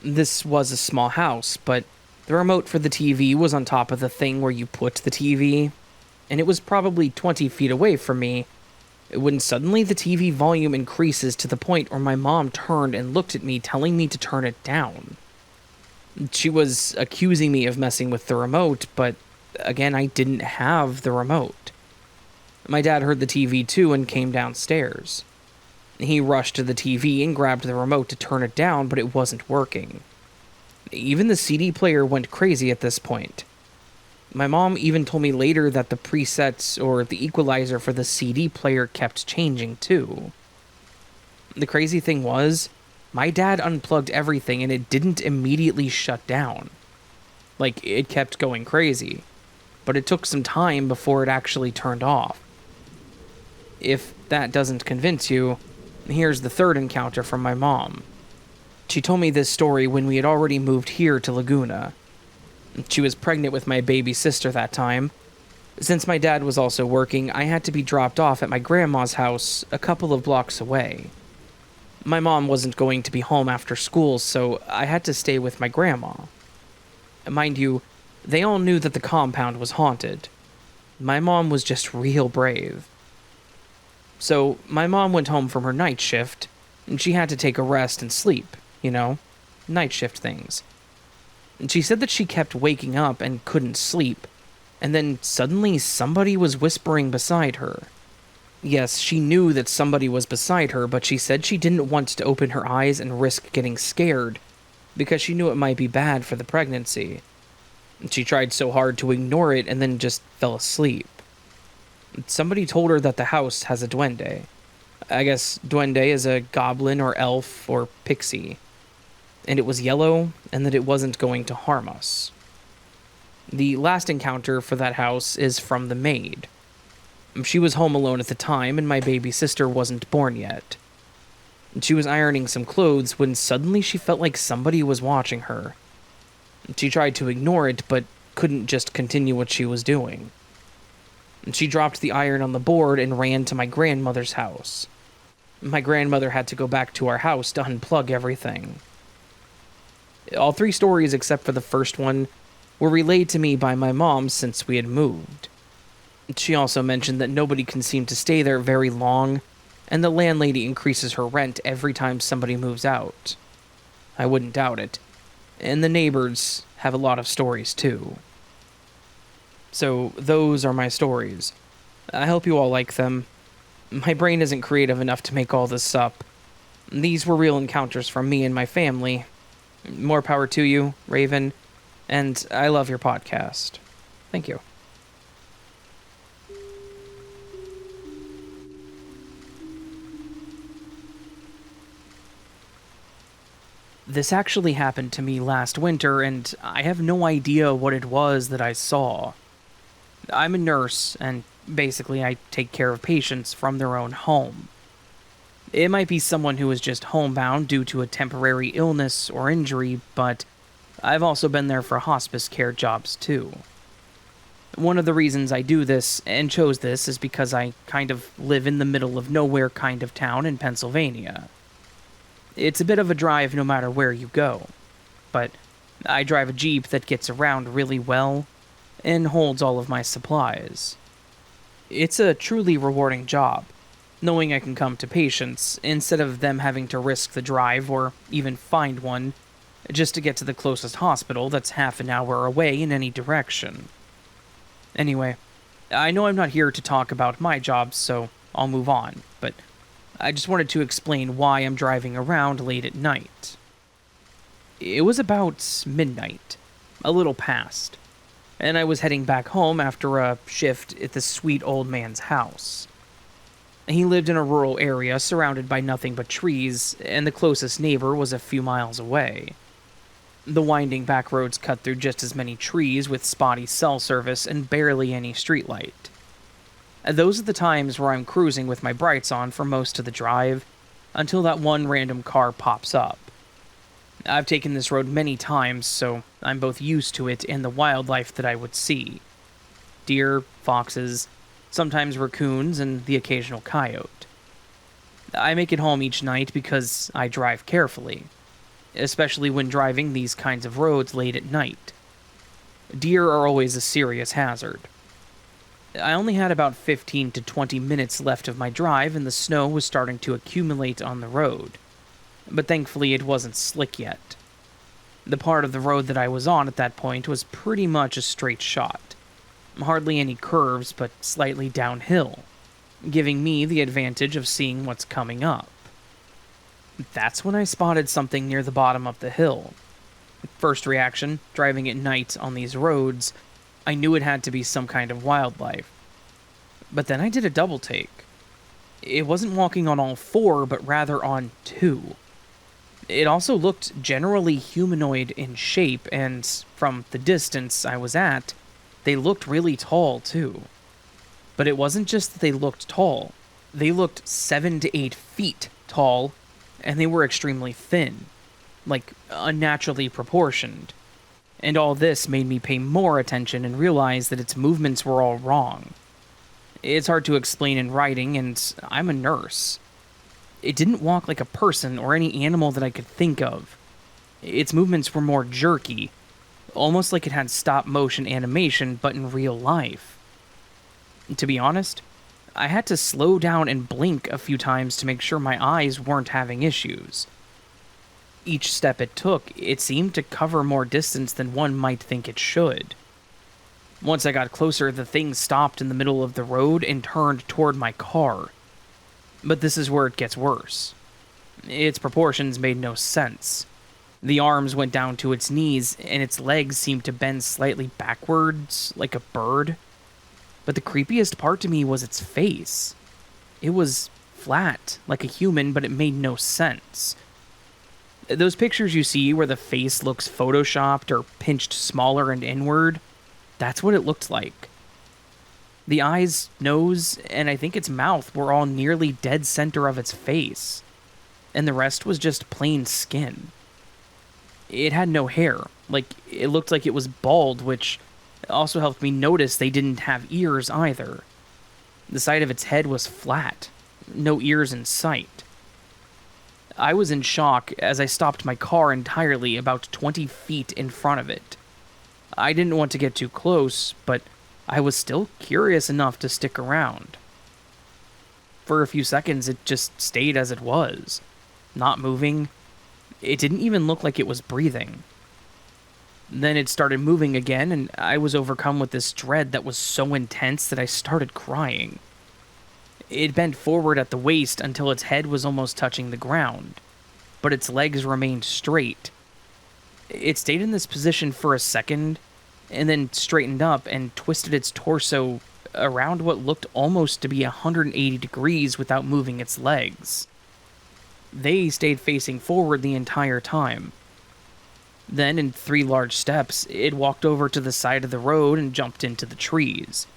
This was a small house, but the remote for the TV was on top of the thing where you put the TV, and it was probably 20 feet away from me, when suddenly the TV volume increases to the point where my mom turned and looked at me, telling me to turn it down. She was accusing me of messing with the remote, but again, I didn't have the remote. My dad heard the TV too and came downstairs. He rushed to the TV and grabbed the remote to turn it down, but it wasn't working. Even the CD player went crazy at this point. My mom even told me later that the presets or the equalizer for the CD player kept changing too. The crazy thing was, my dad unplugged everything and it didn't immediately shut down. Like, it kept going crazy, but it took some time before it actually turned off. If that doesn't convince you, here's the third encounter from my mom. She told me this story when we had already moved here to Laguna. She was pregnant with my baby sister that time. Since my dad was also working, I had to be dropped off at my grandma's house a couple of blocks away. My mom wasn't going to be home after school, so I had to stay with my grandma. Mind you, they all knew that the compound was haunted. My mom was just real brave. So, my mom went home from her night shift, and she had to take a rest and sleep, night shift things. And she said that she kept waking up and couldn't sleep, and then suddenly somebody was whispering beside her. Yes, she knew that somebody was beside her, but she said she didn't want to open her eyes and risk getting scared, because she knew it might be bad for the pregnancy. She tried so hard to ignore it and then just fell asleep. Somebody told her that the house has a duende. I guess duende is a goblin or elf or pixie. And it was yellow, and that it wasn't going to harm us. The last encounter for that house is from the maid. She was home alone at the time, and my baby sister wasn't born yet. She was ironing some clothes when suddenly she felt like somebody was watching her. She tried to ignore it, but couldn't just continue what she was doing. She dropped the iron on the board and ran to my grandmother's house. My grandmother had to go back to our house to unplug everything. All three stories, except for the first one, were relayed to me by my mom since we had moved. She also mentioned that nobody can seem to stay there very long, and the landlady increases her rent every time somebody moves out. I wouldn't doubt it. And the neighbors have a lot of stories too. So those are my stories. I hope you all like them. My brain isn't creative enough to make all this up. These were real encounters from me and my family. More power to you, Raven, and I love your podcast. Thank you. This actually happened to me last winter, and I have no idea what it was that I saw. I'm a nurse, and basically I take care of patients from their own home. It might be someone who is just homebound due to a temporary illness or injury, but I've also been there for hospice care jobs too. One of the reasons I do this, and chose this, is because I kind of live in the middle of nowhere kind of town in Pennsylvania. It's a bit of a drive no matter where you go, but I drive a Jeep that gets around really well and holds all of my supplies. It's a truly rewarding job, knowing I can come to patients instead of them having to risk the drive or even find one just to get to the closest hospital that's half an hour away in any direction. Anyway, I know I'm not here to talk about my job, so I'll move on, but I just wanted to explain why I'm driving around late at night. It was about midnight, a little past, and I was heading back home after a shift at this sweet old man's house. He lived in a rural area surrounded by nothing but trees, and the closest neighbor was a few miles away. The winding back roads cut through just as many trees with spotty cell service and barely any streetlight. Those are the times where I'm cruising with my brights on for most of the drive, until that one random car pops up. I've taken this road many times, so I'm both used to it and the wildlife that I would see. Deer, foxes, sometimes raccoons, and the occasional coyote. I make it home each night because I drive carefully, especially when driving these kinds of roads late at night. Deer are always a serious hazard. I only had about 15 to 20 minutes left of my drive and the snow was starting to accumulate on the road, but thankfully it wasn't slick yet. The part of the road that I was on at that point was pretty much a straight shot. Hardly any curves, but slightly downhill, giving me the advantage of seeing what's coming up. That's when I spotted something near the bottom of the hill. First reaction, driving at night on these roads, I knew it had to be some kind of wildlife. But then I did a double take. It wasn't walking on all four, but rather on two. It also looked generally humanoid in shape, and from the distance I was at, they looked really tall too. But it wasn't just that they looked tall. They looked 7 to 8 feet tall, and they were extremely thin, like unnaturally proportioned. And all this made me pay more attention and realize that its movements were all wrong. It's hard to explain in writing, and I'm a nurse. It didn't walk like a person or any animal that I could think of. Its movements were more jerky, almost like it had stop-motion animation, but in real life. To be honest, I had to slow down and blink a few times to make sure my eyes weren't having issues. Each step it took, it seemed to cover more distance than one might think it should. Once I got closer, the thing stopped in the middle of the road and turned toward my car. But this is where it gets worse. Its proportions made no sense. The arms went down to its knees, and its legs seemed to bend slightly backwards, like a bird. But the creepiest part to me was its face. It was flat, like a human, but it made no sense. Those pictures you see where the face looks photoshopped or pinched smaller and inward, that's what it looked like. The eyes, nose, and I think its mouth were all nearly dead center of its face, and the rest was just plain skin. It had no hair, like it looked like it was bald, which also helped me notice they didn't have ears either. The side of its head was flat, no ears in sight. I was in shock as I stopped my car entirely about 20 feet in front of it. I didn't want to get too close, but I was still curious enough to stick around. For a few seconds, it just stayed as it was, not moving. It didn't even look like it was breathing. Then it started moving again, and I was overcome with this dread that was so intense that I started crying. It bent forward at the waist until its head was almost touching the ground, but its legs remained straight. It stayed in this position for a second, and then straightened up and twisted its torso around what looked almost to be 180 degrees without moving its legs. They stayed facing forward the entire time. Then, in 3 large steps, it walked over to the side of the road and jumped into the trees.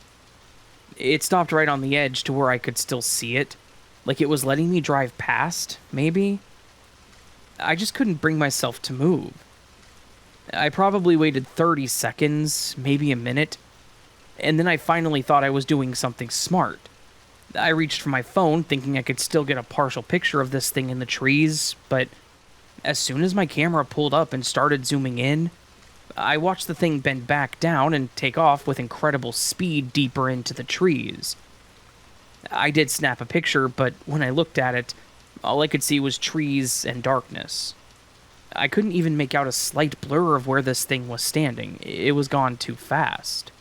It stopped right on the edge to where I could still see it, like it was letting me drive past, maybe? I just couldn't bring myself to move. I probably waited 30 seconds, maybe a minute, and then I finally thought I was doing something smart. I reached for my phone, thinking I could still get a partial picture of this thing in the trees, but as soon as my camera pulled up and started zooming in, I watched the thing bend back down and take off with incredible speed deeper into the trees. I did snap a picture, but when I looked at it, all I could see was trees and darkness. I couldn't even make out a slight blur of where this thing was standing. It was gone too fast.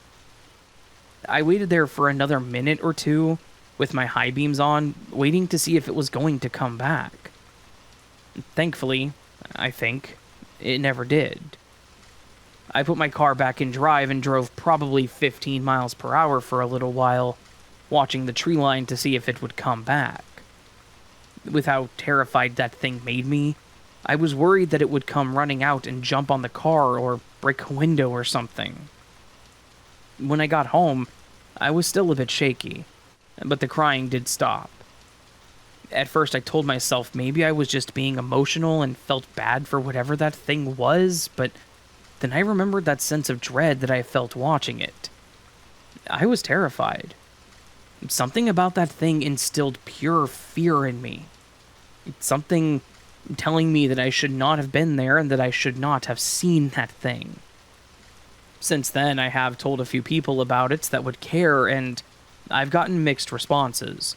I waited there for another minute or two, with my high beams on, waiting to see if it was going to come back. Thankfully, I think, it never did. I put my car back in drive and drove probably 15 miles per hour for a little while, watching the tree line to see if it would come back. With how terrified that thing made me, I was worried that it would come running out and jump on the car or break a window or something. When I got home, I was still a bit shaky, but the crying did stop. At first I told myself maybe I was just being emotional and felt bad for whatever that thing was, but then I remembered that sense of dread that I felt watching it. I was terrified. Something about that thing instilled pure fear in me. Something telling me that I should not have been there and that I should not have seen that thing. Since then, I have told a few people about it that would care, and I've gotten mixed responses.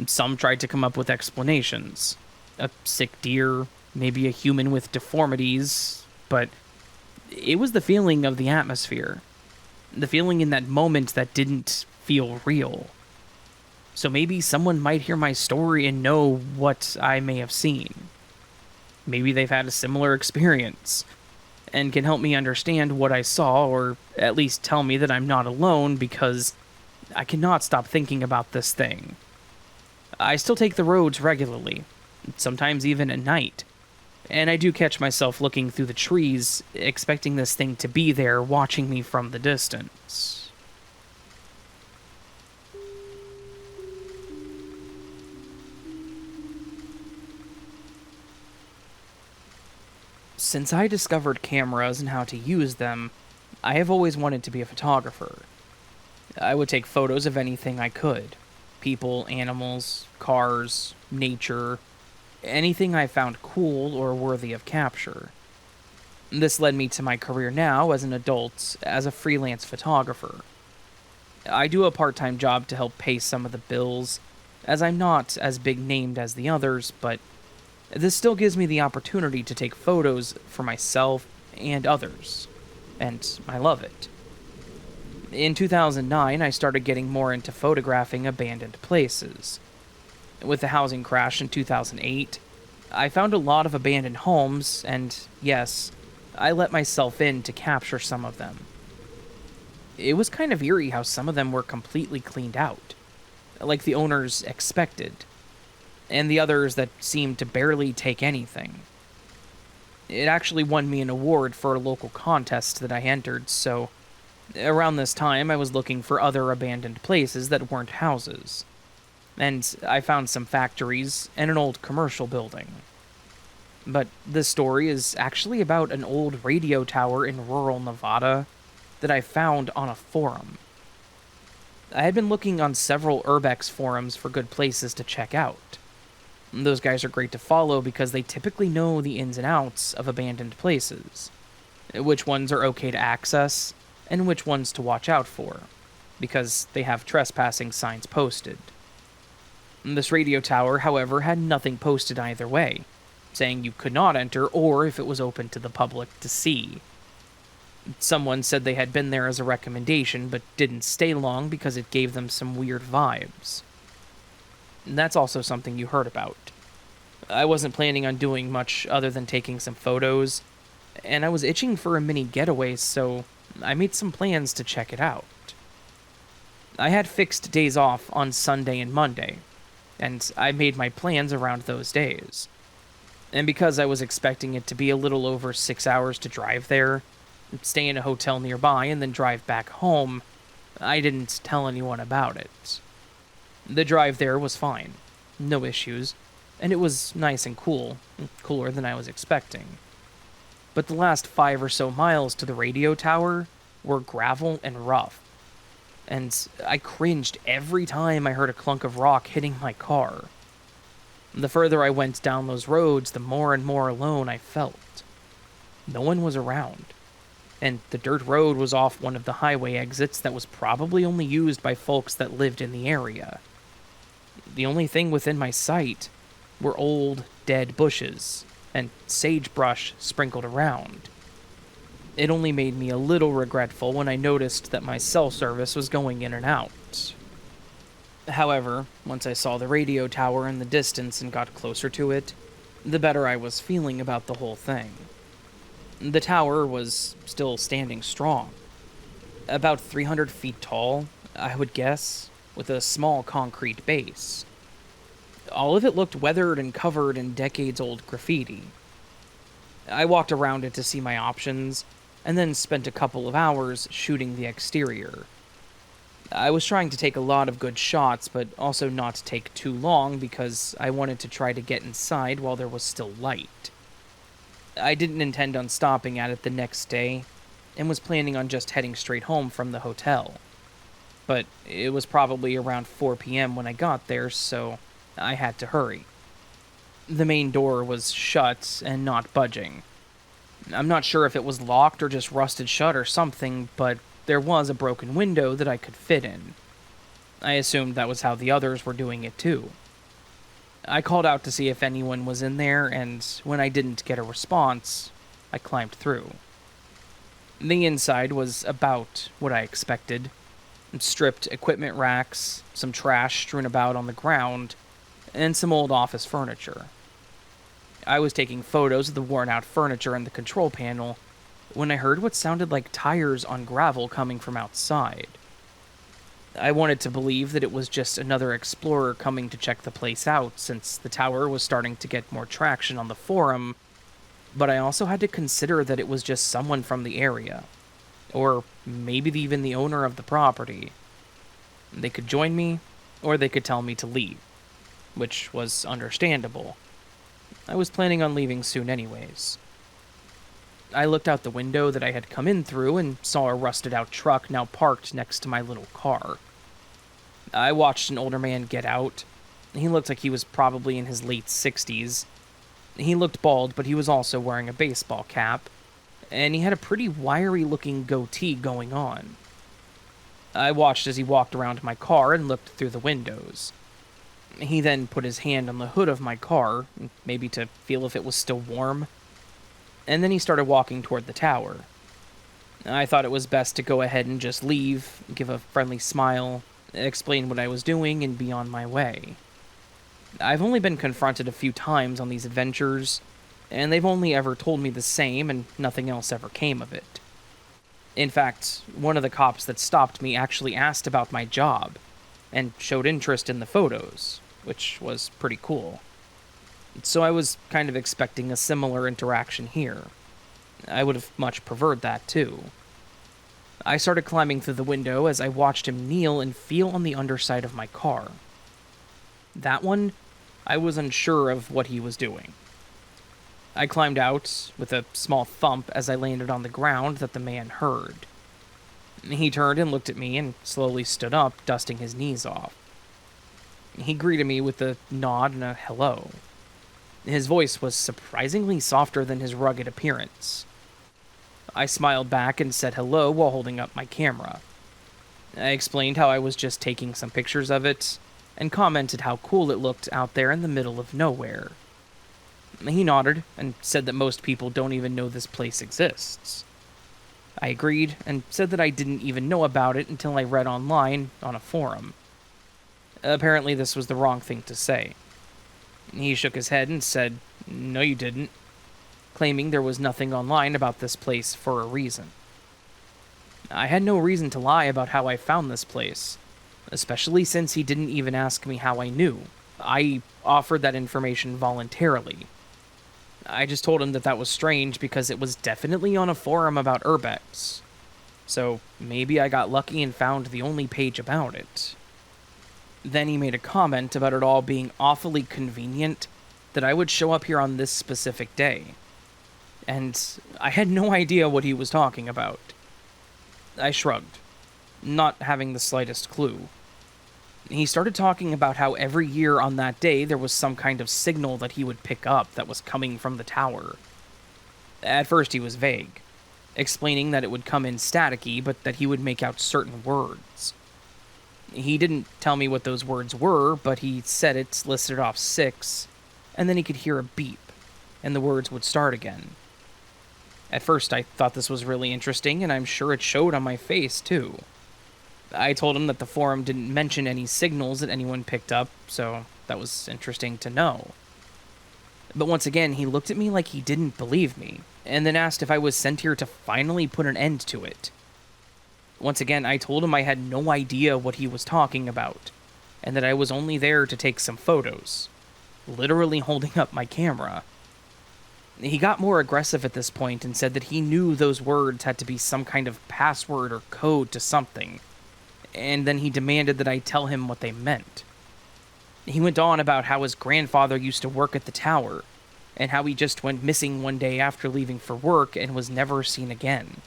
Some tried to come up with explanations. A sick deer, maybe a human with deformities, but it was the feeling of the atmosphere. The feeling in that moment that didn't feel real. So maybe someone might hear my story and know what I may have seen. maybe they've had a similar experience and can help me understand what I saw, or at least tell me that I'm not alone, because I cannot stop thinking about this thing. I still take the roads regularly, sometimes even at night, and I do catch myself looking through the trees, expecting this thing to be there watching me from the distance. Since I discovered cameras and how to use them, I have always wanted to be a photographer. I would take photos of anything I could: people, animals, cars, nature, anything I found cool or worthy of capture. This led me to my career now as an adult as a freelance photographer. I do a part-time job to help pay some of the bills, as I'm not as big named as the others, but this still gives me the opportunity to take photos for myself and others, and I love it. In 2009, I started getting more into photographing abandoned places. With the housing crash in 2008, I found a lot of abandoned homes, and yes, I let myself in to capture some of them. It was kind of eerie how some of them were completely cleaned out, like the owners expected, and the others that seemed to barely take anything. It actually won me an award for a local contest that I entered, so around this time I was looking for other abandoned places that weren't houses, and I found some factories and an old commercial building. But this story is actually about an old radio tower in rural Nevada that I found on a forum. I had been looking on several Urbex forums for good places to check out. Those guys are great to follow because they typically know the ins and outs of abandoned places, which ones are okay to access, and which ones to watch out for, because they have trespassing signs posted. This radio tower, however, had nothing posted either way, saying you could not enter or if it was open to the public to see. Someone said they had been there as a recommendation, but didn't stay long because it gave them some weird vibes. And that's also something you heard about. I wasn't planning on doing much other than taking some photos, and I was itching for a mini getaway, so I made some plans to check it out. I had fixed days off on Sunday and Monday, and I made my plans around those days. And because I was expecting it to be a little over 6 hours to drive there, stay in a hotel nearby, and then drive back home, I didn't tell anyone about it. The drive there was fine, no issues, and it was nice and cool, cooler than I was expecting. But the last 5 or so miles to the radio tower were gravel and rough, and I cringed every time I heard a clunk of rock hitting my car. The further I went down those roads, the more and more alone I felt. No one was around, and the dirt road was off one of the highway exits that was probably only used by folks that lived in the area. The only thing within my sight were old, dead bushes and sagebrush sprinkled around. It only made me a little regretful when I noticed that my cell service was going in and out. However, once I saw the radio tower in the distance and got closer to it, the better I was feeling about the whole thing. The tower was still standing strong. About 300 feet tall, I would guess, with a small concrete base. All of it looked weathered and covered in decades-old graffiti. I walked around it to see my options, and then spent a couple of hours shooting the exterior. I was trying to take a lot of good shots, but also not take too long because I wanted to try to get inside while there was still light. I didn't intend on stopping at it the next day, and was planning on just heading straight home from the hotel. But it was probably around 4 p.m. when I got there, so I had to hurry. The main door was shut and not budging. I'm not sure if it was locked or just rusted shut or something, but there was a broken window that I could fit in. I assumed that was how the others were doing it too. I called out to see if anyone was in there, and when I didn't get a response, I climbed through. The inside was about what I expected. Stripped equipment racks, some trash strewn about on the ground, and some old office furniture. I was taking photos of the worn-out furniture and the control panel when I heard what sounded like tires on gravel coming from outside. I wanted to believe that it was just another explorer coming to check the place out, since the tower was starting to get more traction on the forum, but I also had to consider that it was just someone from the area, or maybe even the owner of the property. They could join me, or they could tell me to leave, which was understandable. I was planning on leaving soon anyways. I looked out the window that I had come in through and saw a rusted-out truck now parked next to my little car. I watched an older man get out. He looked like he was probably in his late 60s. He looked bald, but he was also wearing a baseball cap, and he had a pretty wiry-looking goatee going on. I watched as he walked around my car and looked through the windows. He then put his hand on the hood of my car, maybe to feel if it was still warm, and then he started walking toward the tower. I thought it was best to go ahead and just leave, give a friendly smile, explain what I was doing, and be on my way. I've only been confronted a few times on these adventures, and they've only ever told me the same, and nothing else ever came of it. In fact, one of the cops that stopped me actually asked about my job, and showed interest in the photos, which was pretty cool. So I was kind of expecting a similar interaction here. I would have much preferred that too. I started climbing through the window as I watched him kneel and feel on the underside of my car. That one, I was unsure of what he was doing. I climbed out with a small thump as I landed on the ground that the man heard. He turned and looked at me and slowly stood up, dusting his knees off. He greeted me with a nod and a hello. His voice was surprisingly softer than his rugged appearance. I smiled back and said hello while holding up my camera. I explained how I was just taking some pictures of it, and commented how cool it looked out there in the middle of nowhere. He nodded and said that most people don't even know this place exists. I agreed and said that I didn't even know about it until I read online on a forum. Apparently this was the wrong thing to say. He shook his head and said, "No, you didn't," claiming there was nothing online about this place for a reason. I had no reason to lie about how I found this place, especially since he didn't even ask me how I knew. I offered that information voluntarily. I just told him that that was strange because it was definitely on a forum about urbex. So maybe I got lucky and found the only page about it. Then he made a comment about it all being awfully convenient that I would show up here on this specific day. And I had no idea what he was talking about. I shrugged, not having the slightest clue. He started talking about how every year on that day there was some kind of signal that he would pick up that was coming from the tower. At first he was vague, explaining that it would come in staticky, but that he would make out certain words. He didn't tell me what those words were, but he said it listed off 6, and then he could hear a beep, and the words would start again. At first I thought this was really interesting, and I'm sure it showed on my face too. I told him that the forum didn't mention any signals that anyone picked up, so that was interesting to know. But once again, he looked at me like he didn't believe me, and then asked if I was sent here to finally put an end to it. Once again, I told him I had no idea what he was talking about, and that I was only there to take some photos, literally holding up my camera. He got more aggressive at this point and said that he knew those words had to be some kind of password or code to something, and then he demanded that I tell him what they meant. He went on about how his grandfather used to work at the tower, and how he just went missing one day after leaving for work and was never seen again.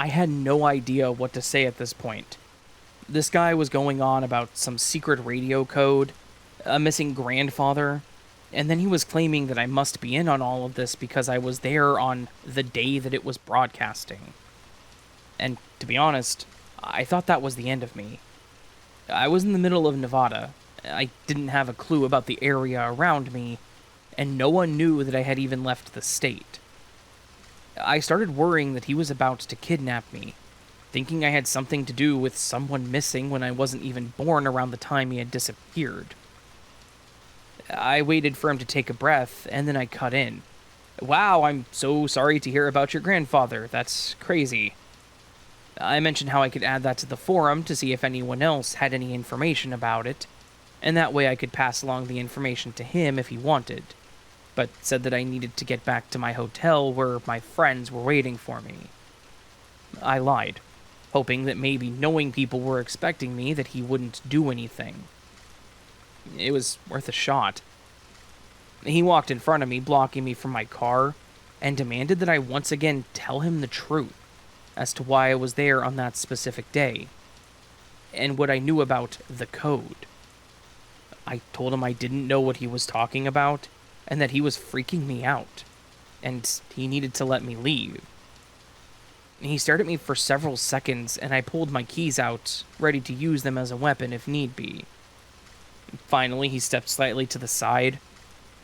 I had no idea what to say at this point. This guy was going on about some secret radio code, a missing grandfather, and then he was claiming that I must be in on all of this because I was there on the day that it was broadcasting. And to be honest, I thought that was the end of me. I was in the middle of Nevada. I didn't have a clue about the area around me, and no one knew that I had even left the state. I started worrying that he was about to kidnap me, thinking I had something to do with someone missing when I wasn't even born around the time he had disappeared. I waited for him to take a breath, and then I cut in. Wow, I'm so sorry to hear about your grandfather. That's crazy. I mentioned how I could add that to the forum to see if anyone else had any information about it, and that way I could pass along the information to him if he wanted, but said that I needed to get back to my hotel where my friends were waiting for me. I lied, hoping that maybe knowing people were expecting me that he wouldn't do anything. It was worth a shot. He walked in front of me, blocking me from my car, and demanded that I once again tell him the truth as to why I was there on that specific day, and what I knew about the code. I told him I didn't know what he was talking about, and that he was freaking me out, and he needed to let me leave. He stared at me for several seconds, and I pulled my keys out, ready to use them as a weapon if need be. Finally, he stepped slightly to the side,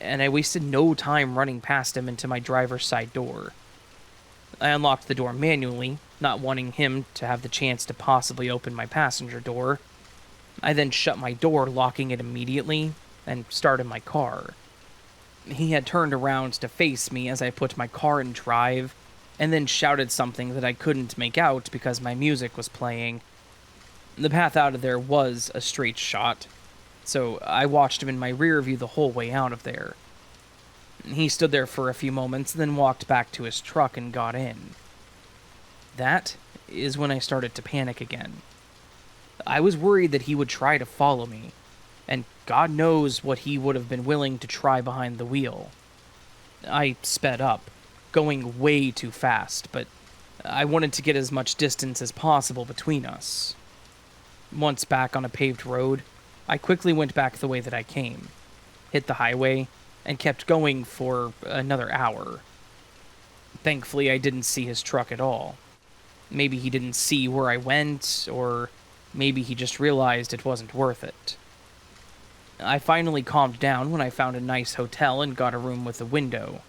and I wasted no time running past him into my driver's side door. I unlocked the door manually, not wanting him to have the chance to possibly open my passenger door. I then shut my door, locking it immediately, and started my car. He had turned around to face me as I put my car in drive, and then shouted something that I couldn't make out because my music was playing. The path out of there was a straight shot, so I watched him in my rear view the whole way out of there. He stood there for a few moments, then walked back to his truck and got in. That is when I started to panic again. I was worried that he would try to follow me, and God knows what he would have been willing to try behind the wheel. I sped up, going way too fast, but I wanted to get as much distance as possible between us. Once back on a paved road, I quickly went back the way that I came, hit the highway, and kept going for another hour. Thankfully, I didn't see his truck at all. Maybe he didn't see where I went, or maybe he just realized it wasn't worth it. I finally calmed down when I found a nice hotel and got a room with a window,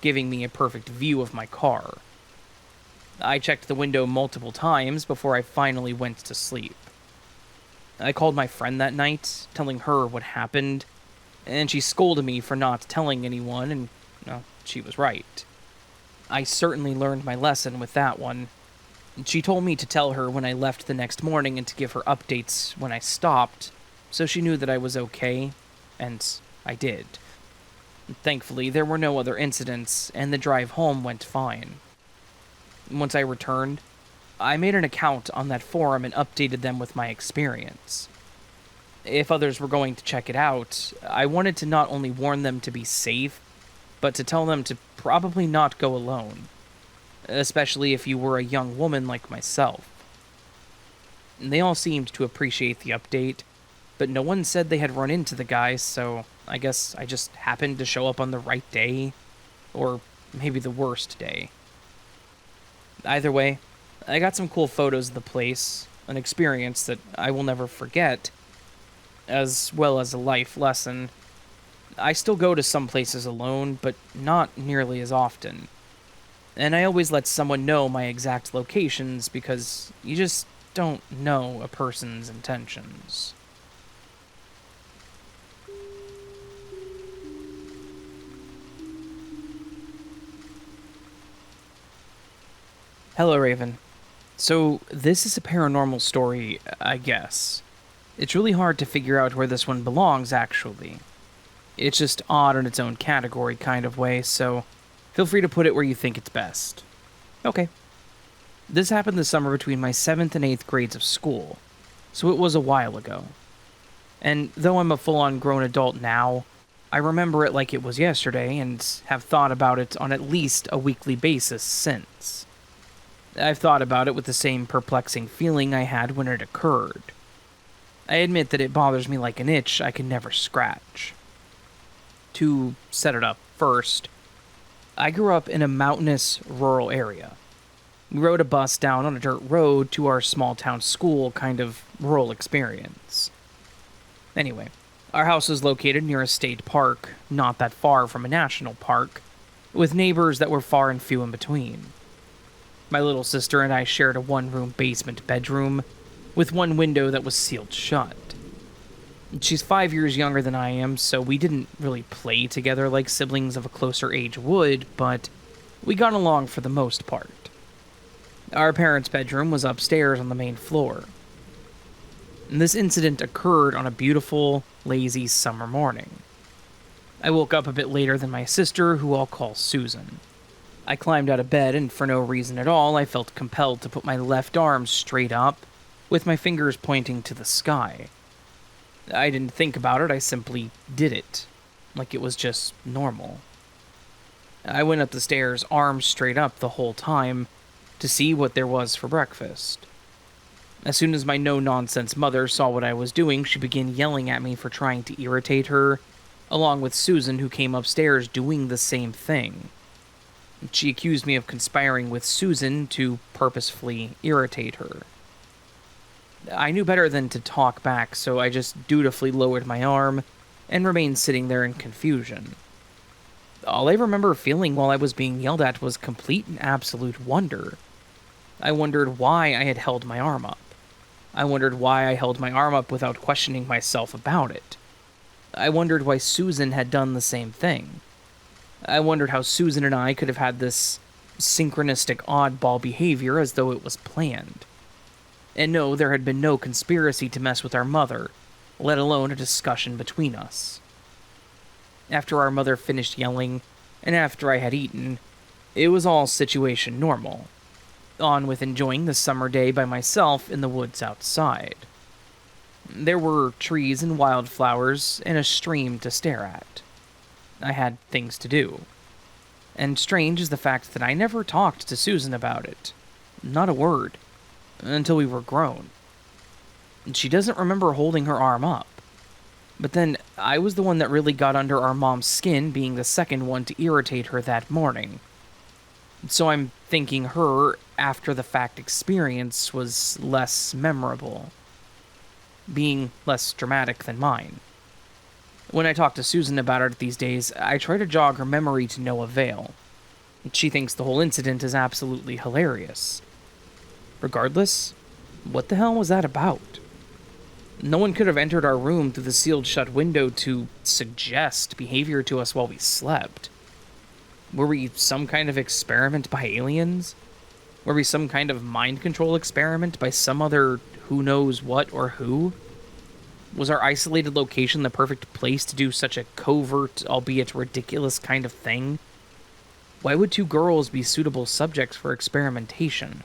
giving me a perfect view of my car. I checked the window multiple times before I finally went to sleep. I called my friend that night, telling her what happened, and she scolded me for not telling anyone, and, well, she was right. I certainly learned my lesson with that one. She told me to tell her when I left the next morning and to give her updates when I stopped, so she knew that I was okay, and I did. Thankfully, there were no other incidents, and the drive home went fine. Once I returned, I made an account on that forum and updated them with my experience. If others were going to check it out, I wanted to not only warn them to be safe, but to tell them to probably not go alone, especially if you were a young woman like myself. They all seemed to appreciate the update, but no one said they had run into the guy, so I guess I just happened to show up on the right day, or maybe the worst day. Either way, I got some cool photos of the place, an experience that I will never forget, as well as a life lesson. I still go to some places alone, but not nearly as often. And I always let someone know my exact locations because you just don't know a person's intentions. Hello, Raven. So, this is a paranormal story, I guess. It's really hard to figure out where this one belongs, actually. It's just odd in its own category kind of way, so feel free to put it where you think it's best. Okay. This happened this summer between my 7th and 8th grades of school, so it was a while ago. And though I'm a full-on grown adult now, I remember it like it was yesterday and have thought about it on at least a weekly basis since. I've thought about it with the same perplexing feeling I had when it occurred. I admit that it bothers me like an itch I can never scratch. To set it up first, I grew up in a mountainous, rural area. We rode a bus down on a dirt road to our small-town school, kind of rural experience. Anyway, our house was located near a state park, not that far from a national park, with neighbors that were far and few in between. My little sister and I shared a one-room basement bedroom, with one window that was sealed shut. She's 5 years younger than I am, so we didn't really play together like siblings of a closer age would, but we got along for the most part. Our parents' bedroom was upstairs on the main floor. And this incident occurred on a beautiful, lazy summer morning. I woke up a bit later than my sister, who I'll call Susan. I climbed out of bed, and for no reason at all, I felt compelled to put my left arm straight up, with my fingers pointing to the sky. I didn't think about it, I simply did it, like it was just normal. I went up the stairs, arms straight up the whole time, to see what there was for breakfast. As soon as my no-nonsense mother saw what I was doing, she began yelling at me for trying to irritate her, along with Susan, who came upstairs doing the same thing. She accused me of conspiring with Susan to purposefully irritate her. I knew better than to talk back, so I just dutifully lowered my arm and remained sitting there in confusion. All I remember feeling while I was being yelled at was complete and absolute wonder. I wondered why I had held my arm up. I wondered why I held my arm up without questioning myself about it. I wondered why Susan had done the same thing. I wondered how Susan and I could have had this synchronistic oddball behavior as though it was planned. And no, there had been no conspiracy to mess with our mother, let alone a discussion between us. After our mother finished yelling, and after I had eaten, it was all situation normal. On with enjoying the summer day by myself in the woods outside. There were trees and wildflowers and a stream to stare at. I had things to do. And strange is the fact that I never talked to Susan about it. Not a word. Until we were grown. She doesn't remember holding her arm up. But then, I was the one that really got under our mom's skin, being the second one to irritate her that morning. So I'm thinking her after-the-fact experience was less memorable, being less dramatic than mine. When I talk to Susan about it these days, I try to jog her memory to no avail. She thinks the whole incident is absolutely hilarious. Regardless, what the hell was that about? No one could have entered our room through the sealed-shut window to suggest behavior to us while we slept. Were we some kind of experiment by aliens? Were we some kind of mind control experiment by some other who knows what or who? Was our isolated location the perfect place to do such a covert, albeit ridiculous kind of thing? Why would two girls be suitable subjects for experimentation?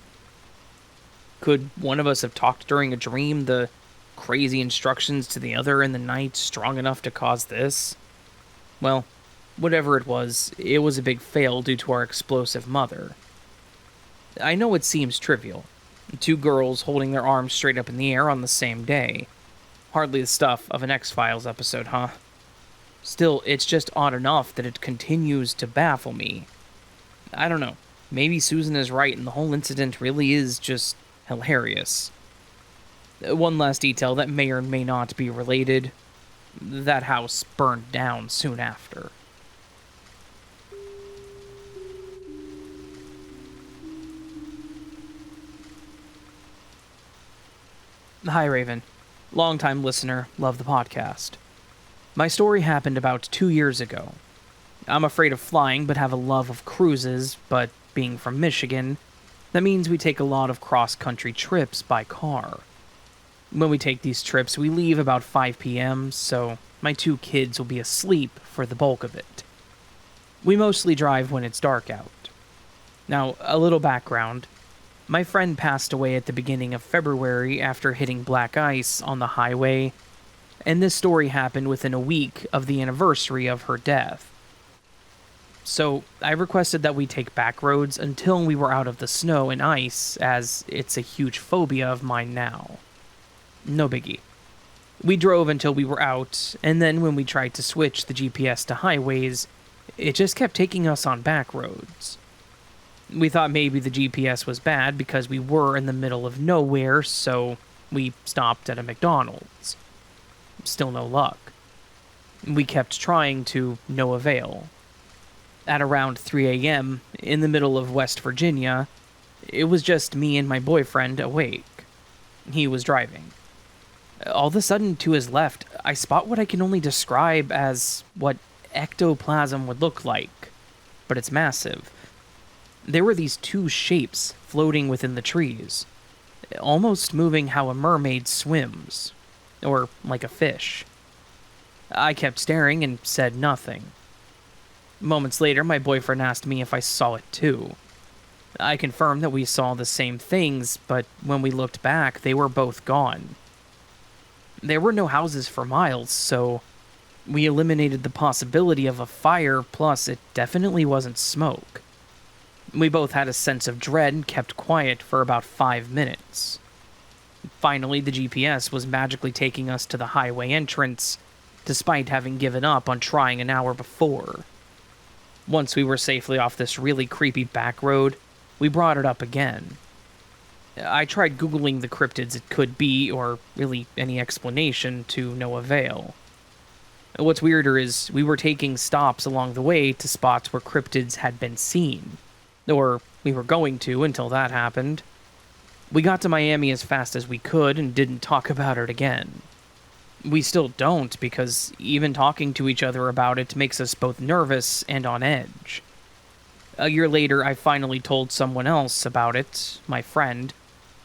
Could one of us have talked during a dream the crazy instructions to the other in the night strong enough to cause this? Well, whatever it was a big fail due to our explosive mother. I know it seems trivial. Two girls holding their arms straight up in the air on the same day. Hardly the stuff of an X-Files episode, huh? Still, it's just odd enough that it continues to baffle me. I don't know. Maybe Susan is right and the whole incident really is just hilarious. One last detail that may or may not be related. That house burned down soon after. Hi, Raven. Long-time listener, love the podcast. My story happened about 2 years ago. I'm afraid of flying, but have a love of cruises, but being from Michigan, that means we take a lot of cross-country trips by car. When we take these trips, we leave about 5 p.m., so my two kids will be asleep for the bulk of it. We mostly drive when it's dark out. Now, a little background. My friend passed away at the beginning of February after hitting black ice on the highway, and this story happened within a week of the anniversary of her death. So, I requested that we take back roads until we were out of the snow and ice, as it's a huge phobia of mine now. No biggie. We drove until we were out, and then when we tried to switch the GPS to highways, it just kept taking us on back roads. We thought maybe the GPS was bad because we were in the middle of nowhere, so we stopped at a McDonald's. Still no luck. We kept trying to no avail. At around 3 a.m., in the middle of West Virginia, it was just me and my boyfriend awake. He was driving. All of a sudden, to his left, I spot what I can only describe as what ectoplasm would look like, but it's massive. There were these two shapes floating within the trees, almost moving how a mermaid swims, or like a fish. I kept staring and said nothing. Moments later, my boyfriend asked me if I saw it too. I confirmed that we saw the same things, but when we looked back, they were both gone. There were no houses for miles, so we eliminated the possibility of a fire, plus it definitely wasn't smoke. We both had a sense of dread and kept quiet for about 5 minutes. Finally, the GPS was magically taking us to the highway entrance, despite having given up on trying an hour before. Once we were safely off this really creepy back road, we brought it up again. I tried Googling the cryptids it could be, or really any explanation, to no avail. What's weirder is we were taking stops along the way to spots where cryptids had been seen. Or we were going to until that happened. We got to Miami as fast as we could and didn't talk about it again. We still don't, because even talking to each other about it makes us both nervous and on edge. A year later, I finally told someone else about it, my friend,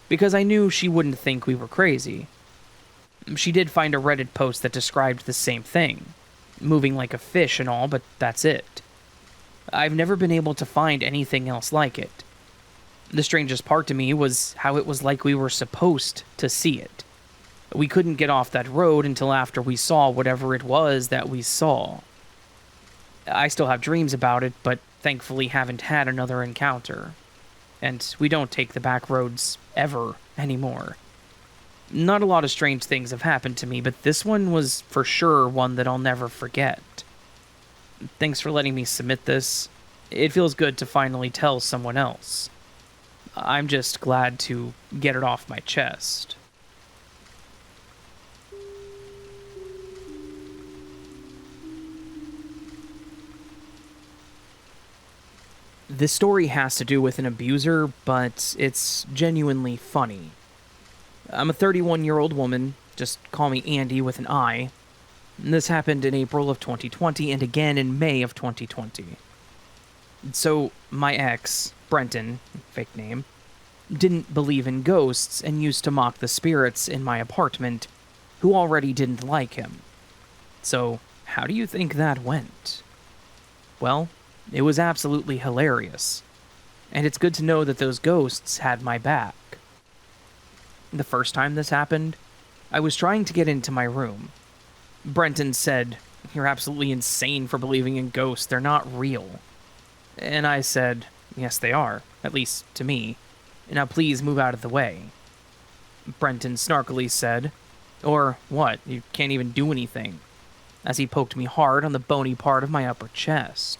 because I knew she wouldn't think we were crazy. She did find a Reddit post that described the same thing, moving like a fish and all, but that's it. I've never been able to find anything else like it. The strangest part to me was how it was like we were supposed to see it. We couldn't get off that road until after we saw whatever it was that we saw. I still have dreams about it, but thankfully haven't had another encounter. And we don't take the back roads ever anymore. Not a lot of strange things have happened to me, but this one was for sure one that I'll never forget. Thanks for letting me submit this. It feels good to finally tell someone else. I'm just glad to get it off my chest. This story has to do with an abuser, but it's genuinely funny. I'm a 31-year-old woman, just call me Andy with an I. This happened in April of 2020 and again in May of 2020. So, my ex, Brenton, fake name, didn't believe in ghosts and used to mock the spirits in my apartment, who already didn't like him. So, how do you think that went? Well, it was absolutely hilarious, and it's good to know that those ghosts had my back. The first time this happened, I was trying to get into my room. Brenton said, "You're absolutely insane for believing in ghosts, they're not real." And I said, "Yes, they are, at least to me. Now please move out of the way." Brenton snarkily said, "Or what, you can't even do anything," as he poked me hard on the bony part of my upper chest.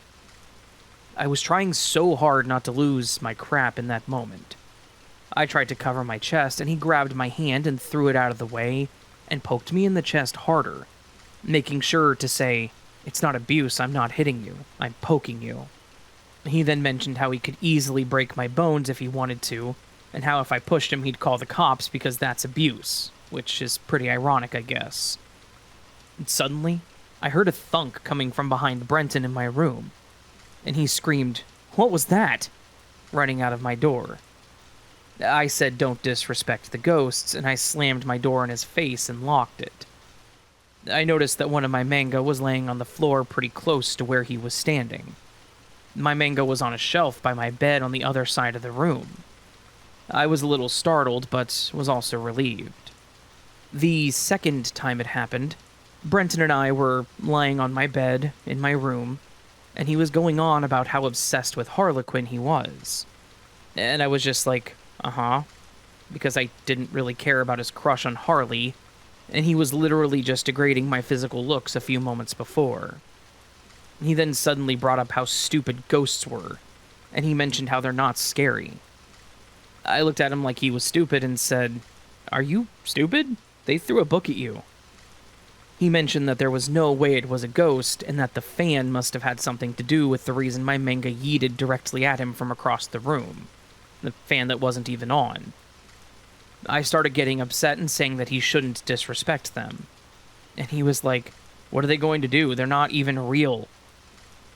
I was trying so hard not to lose my crap in that moment. I tried to cover my chest, and he grabbed my hand and threw it out of the way, and poked me in the chest harder, making sure to say, "It's not abuse, I'm not hitting you, I'm poking you." He then mentioned how he could easily break my bones if he wanted to, and how if I pushed him he'd call the cops because that's abuse, which is pretty ironic, I guess. And suddenly, I heard a thunk coming from behind Brenton in my room, and he screamed, "What was that?" running out of my door. I said don't disrespect the ghosts, and I slammed my door in his face and locked it. I noticed that one of my manga was laying on the floor pretty close to where he was standing. My manga was on a shelf by my bed on the other side of the room. I was a little startled, but was also relieved. The second time it happened, Brenton and I were lying on my bed in my room, and he was going on about how obsessed with Harlequin he was. And I was just like, because I didn't really care about his crush on Harley, and he was literally just degrading my physical looks a few moments before. He then suddenly brought up how stupid ghosts were, and he mentioned how they're not scary. I looked at him like he was stupid and said, "Are you stupid? They threw a book at you." He mentioned that there was no way it was a ghost, and that the fan must have had something to do with the reason my manga yeeted directly at him from across the room. The fan that wasn't even on. I started getting upset and saying that he shouldn't disrespect them. And he was like, "What are they going to do? They're not even real."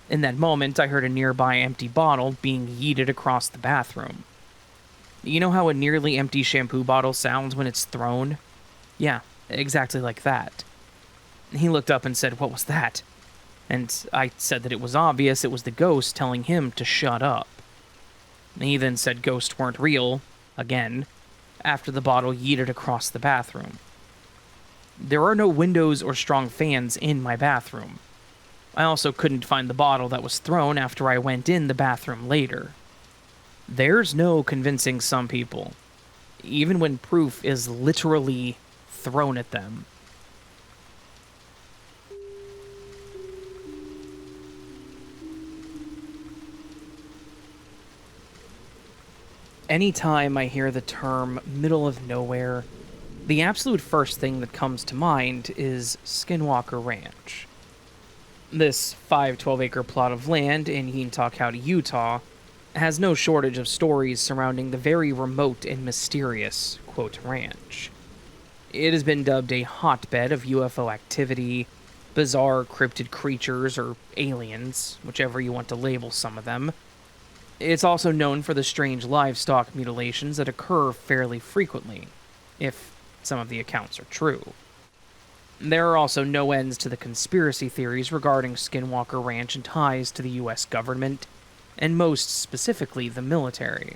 In that moment, I heard a nearby empty bottle being yeeted across the bathroom. You know how a nearly empty shampoo bottle sounds when it's thrown? Yeah, exactly like that. He looked up and said, "What was that?" And I said that it was obvious it was the ghost telling him to shut up. He then said ghosts weren't real, again, after the bottle yeeted across the bathroom. There are no windows or strong fans in my bathroom. I also couldn't find the bottle that was thrown after I went in the bathroom later. There's no convincing some people, even when proof is literally thrown at them. Anytime I hear the term middle of nowhere, the absolute first thing that comes to mind is Skinwalker Ranch. This 512-acre plot of land in Utah County, Utah, has no shortage of stories surrounding the very remote and mysterious, quote, ranch. It has been dubbed a hotbed of UFO activity, bizarre cryptid creatures, or aliens, whichever you want to label some of them. It's also known for the strange livestock mutilations that occur fairly frequently, if some of the accounts are true. There are also no ends to the conspiracy theories regarding Skinwalker Ranch and ties to the US government, and most specifically the military.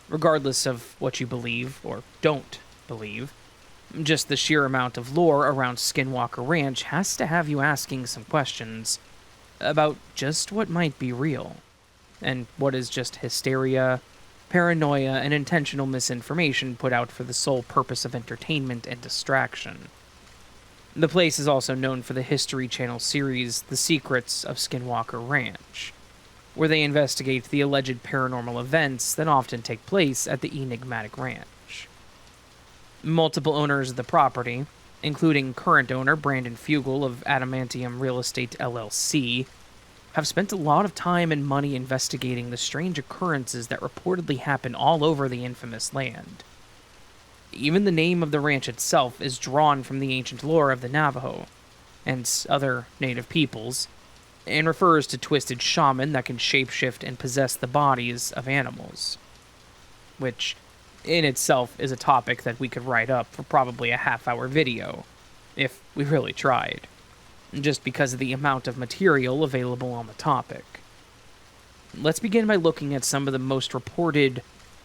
Regardless of what you believe, or don't believe, just the sheer amount of lore around Skinwalker Ranch has to have you asking some questions about just what might be real, and what is just hysteria, paranoia, and intentional misinformation put out for the sole purpose of entertainment and distraction. The place is also known for the History Channel series The Secrets of Skinwalker Ranch, where they investigate the alleged paranormal events that often take place at the enigmatic ranch. Multiple owners of the property, including current owner Brandon Fugel of Adamantium Real Estate LLC, have spent a lot of time and money investigating the strange occurrences that reportedly happen all over the infamous land. Even the name of the ranch itself is drawn from the ancient lore of the Navajo and other native peoples, and refers to twisted shaman that can shapeshift and possess the bodies of animals. Which, in itself, is a topic that we could write up for probably a half-hour video, if we really tried, just because of the amount of material available on the topic. Let's begin by looking at some of the most reported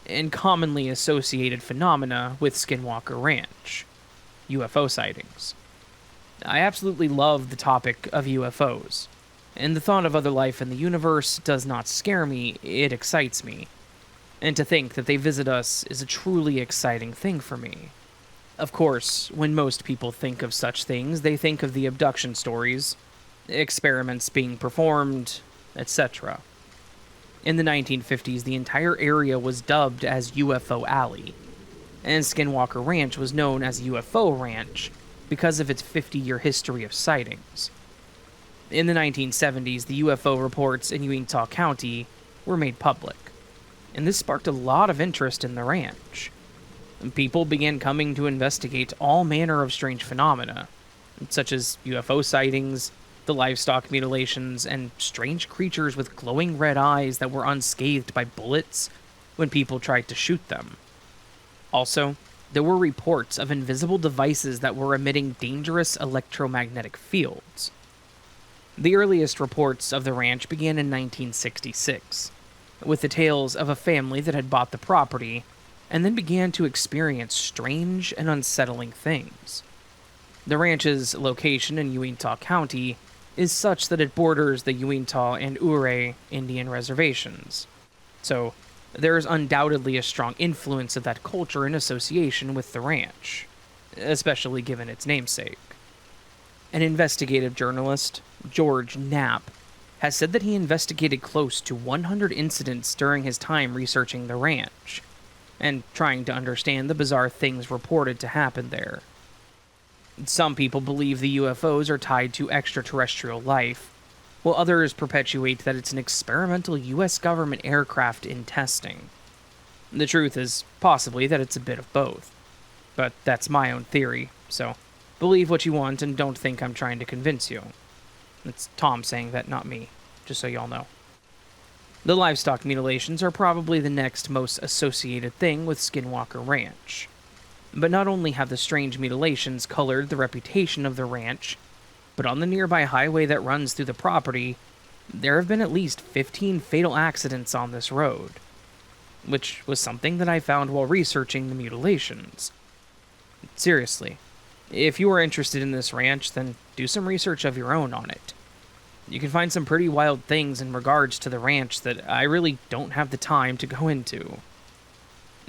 and commonly associated phenomena with Skinwalker Ranch: UFO sightings. I absolutely love the topic of UFOs, and the thought of other life in the universe does not scare me, it excites me. And to think that they visit us is a truly exciting thing for me. Of course, when most people think of such things, they think of the abduction stories, experiments being performed, etc. In the 1950s, the entire area was dubbed as UFO Alley, and Skinwalker Ranch was known as UFO Ranch because of its 50-year history of sightings. In the 1970s, the UFO reports in Utah County were made public, and this sparked a lot of interest in the ranch. People began coming to investigate all manner of strange phenomena, such as UFO sightings, the livestock mutilations, and strange creatures with glowing red eyes that were unscathed by bullets when people tried to shoot them. Also, there were reports of invisible devices that were emitting dangerous electromagnetic fields. The earliest reports of the ranch began in 1966, with the tales of a family that had bought the property and then began to experience strange and unsettling things. The ranch's location in Utah County is such that it borders the Uintah and Ouray Indian reservations, so there is undoubtedly a strong influence of that culture in association with the ranch, especially given its namesake. An investigative journalist, George Knapp, has said that he investigated close to 100 incidents during his time researching the ranch, and trying to understand the bizarre things reported to happen there. Some people believe the UFOs are tied to extraterrestrial life, while others perpetuate that it's an experimental US government aircraft in testing. The truth is possibly that it's a bit of both. But that's my own theory, so believe what you want and don't think I'm trying to convince you. It's Tom saying that, not me, just so y'all know. The livestock mutilations are probably the next most associated thing with Skinwalker Ranch. But not only have the strange mutilations colored the reputation of the ranch, but on the nearby highway that runs through the property, there have been at least 15 fatal accidents on this road, which was something that I found while researching the mutilations. Seriously, if you are interested in this ranch, then do some research of your own on it. You can find some pretty wild things in regards to the ranch that I really don't have the time to go into.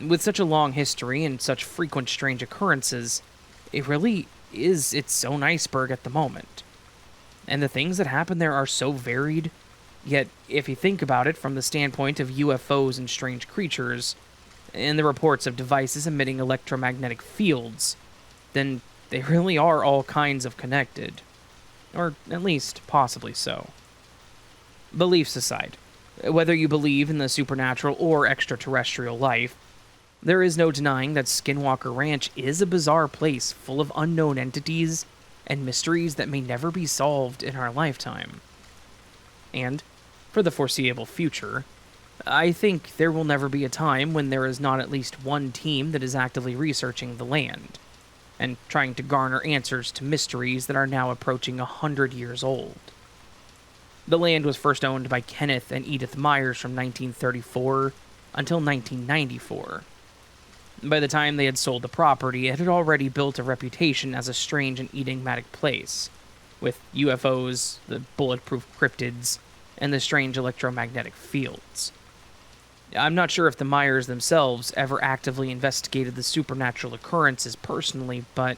With such a long history and such frequent strange occurrences, it really is its own iceberg at the moment. And the things that happen there are so varied, yet if you think about it from the standpoint of UFOs and strange creatures, and the reports of devices emitting electromagnetic fields, then they really are all kinds of connected. Or at least possibly so. Beliefs aside, whether you believe in the supernatural or extraterrestrial life, there is no denying that Skinwalker Ranch is a bizarre place full of unknown entities and mysteries that may never be solved in our lifetime. And, for the foreseeable future, I think there will never be a time when there is not at least one team that is actively researching the land, and trying to garner answers to mysteries that are now approaching 100 years old. The land was first owned by Kenneth and Edith Myers from 1934 until 1994. By the time they had sold the property, it had already built a reputation as a strange and enigmatic place, with UFOs, the bulletproof cryptids, and the strange electromagnetic fields. I'm not sure if the Myers themselves ever actively investigated the supernatural occurrences personally, but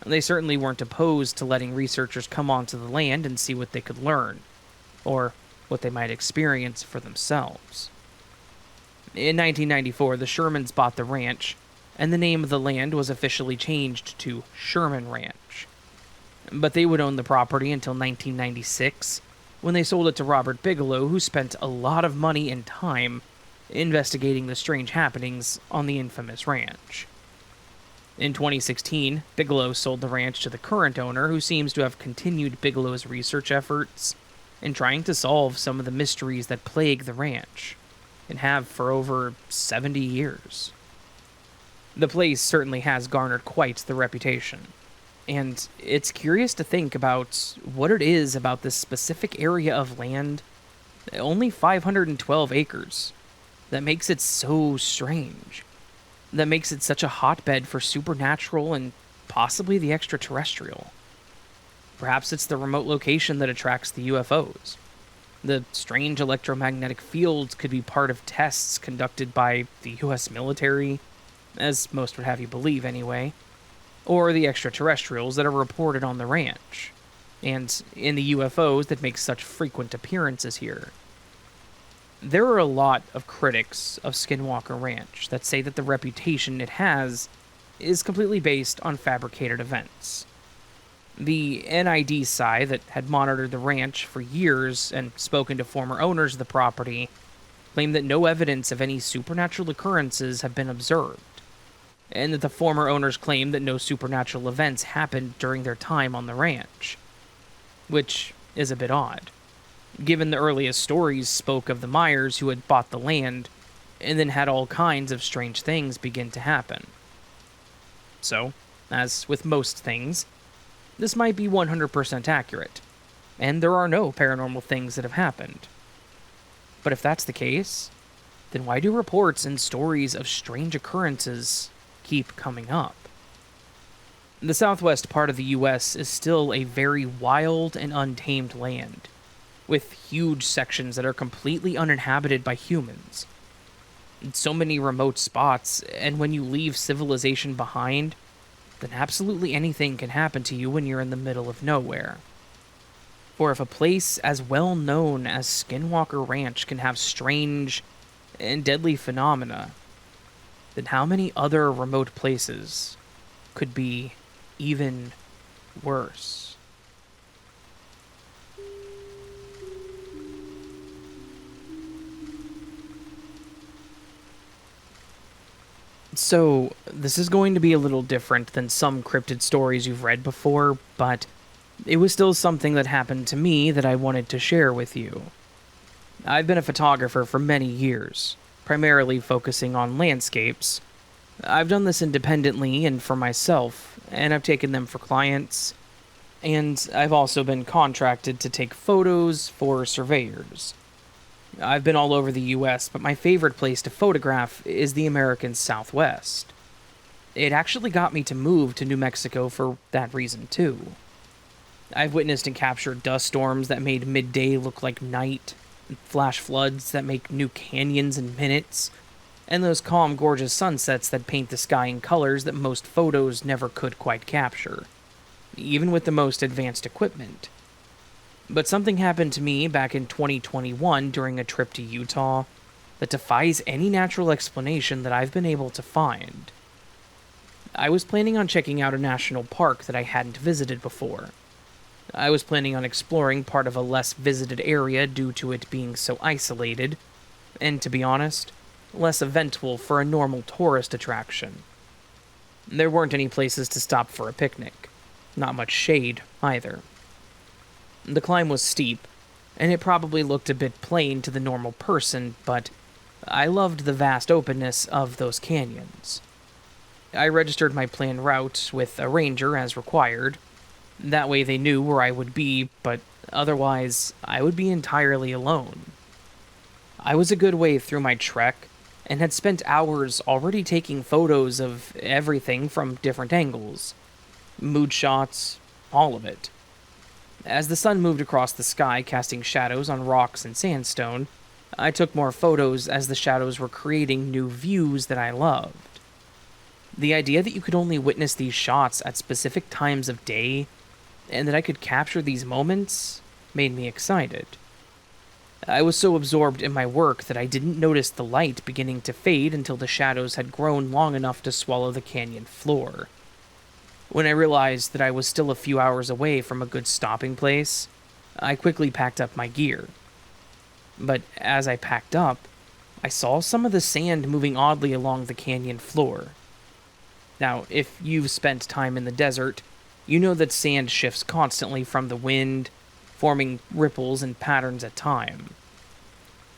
they certainly weren't opposed to letting researchers come onto the land and see what they could learn, or what they might experience for themselves. In 1994, the Shermans bought the ranch, and the name of the land was officially changed to Sherman Ranch. But they would own the property until 1996, when they sold it to Robert Bigelow, who spent a lot of money and time investigating the strange happenings on the infamous ranch. In 2016, Bigelow sold the ranch to the current owner, who seems to have continued Bigelow's research efforts in trying to solve some of the mysteries that plague the ranch, and have for over 70 years. The place certainly has garnered quite the reputation, and it's curious to think about what it is about this specific area of land, only 512 acres, that makes it so strange, that makes it such a hotbed for supernatural and possibly the extraterrestrial. Perhaps it's the remote location that attracts the UFOs. The strange electromagnetic fields could be part of tests conducted by the US military, as most would have you believe anyway, or the extraterrestrials that are reported on the ranch, and in the UFOs that make such frequent appearances here. There are a lot of critics of Skinwalker Ranch that say that the reputation it has is completely based on fabricated events. The NIDSI that had monitored the ranch for years and spoken to former owners of the property claimed that no evidence of any supernatural occurrences have been observed, and that the former owners claimed that no supernatural events happened during their time on the ranch, which is a bit odd, given the earliest stories spoke of the Myers who had bought the land and then had all kinds of strange things begin to happen. So, as with most things, this might be 100% accurate, and there are no paranormal things that have happened. But if that's the case, then why do reports and stories of strange occurrences keep coming up? The southwest part of the US is still a very wild and untamed land, with huge sections that are completely uninhabited by humans. So many remote spots, and when you leave civilization behind, then absolutely anything can happen to you when you're in the middle of nowhere. For if a place as well known as Skinwalker Ranch can have strange and deadly phenomena, then how many other remote places could be even worse? So, this is going to be a little different than some cryptid stories you've read before, but it was still something that happened to me that I wanted to share with you. I've been a photographer for many years, primarily focusing on landscapes. I've done this independently and for myself, and I've taken them for clients, and I've also been contracted to take photos for surveyors. I've been all over the US, but my favorite place to photograph is the American Southwest. It actually got me to move to New Mexico for that reason, too. I've witnessed and captured dust storms that made midday look like night, flash floods that make new canyons in minutes, and those calm, gorgeous sunsets that paint the sky in colors that most photos never could quite capture, even with the most advanced equipment. But something happened to me back in 2021 during a trip to Utah that defies any natural explanation that I've been able to find. I was planning on checking out a national park that I hadn't visited before. I was planning on exploring part of a less visited area due to it being so isolated, and to be honest, less eventful for a normal tourist attraction. There weren't any places to stop for a picnic, not much shade either. The climb was steep, and it probably looked a bit plain to the normal person, but I loved the vast openness of those canyons. I registered my planned route with a ranger as required. That way they knew where I would be, but otherwise, I would be entirely alone. I was a good way through my trek, and had spent hours already taking photos of everything from different angles. Mood shots, all of it. As the sun moved across the sky, casting shadows on rocks and sandstone, I took more photos as the shadows were creating new views that I loved. The idea that you could only witness these shots at specific times of day, and that I could capture these moments, made me excited. I was so absorbed in my work that I didn't notice the light beginning to fade until the shadows had grown long enough to swallow the canyon floor. When I realized that I was still a few hours away from a good stopping place, I quickly packed up my gear. But as I packed up, I saw some of the sand moving oddly along the canyon floor. Now, if you've spent time in the desert, you know that sand shifts constantly from the wind, forming ripples and patterns at time.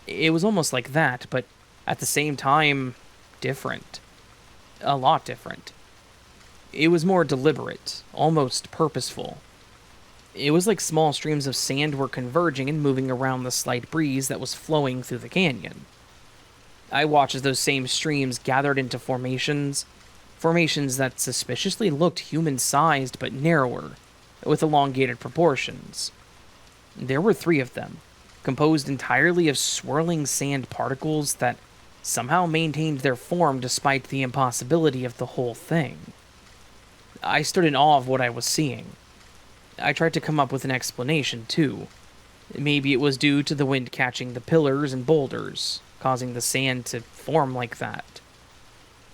It was almost like that, but at the same time, different. A lot different. It was more deliberate, almost purposeful. It was like small streams of sand were converging and moving around the slight breeze that was flowing through the canyon. I watched as those same streams gathered into formations that suspiciously looked human-sized but narrower, with elongated proportions. There were 3 of them, composed entirely of swirling sand particles that somehow maintained their form despite the impossibility of the whole thing. I stood in awe of what I was seeing. I tried to come up with an explanation, too. Maybe it was due to the wind catching the pillars and boulders, causing the sand to form like that.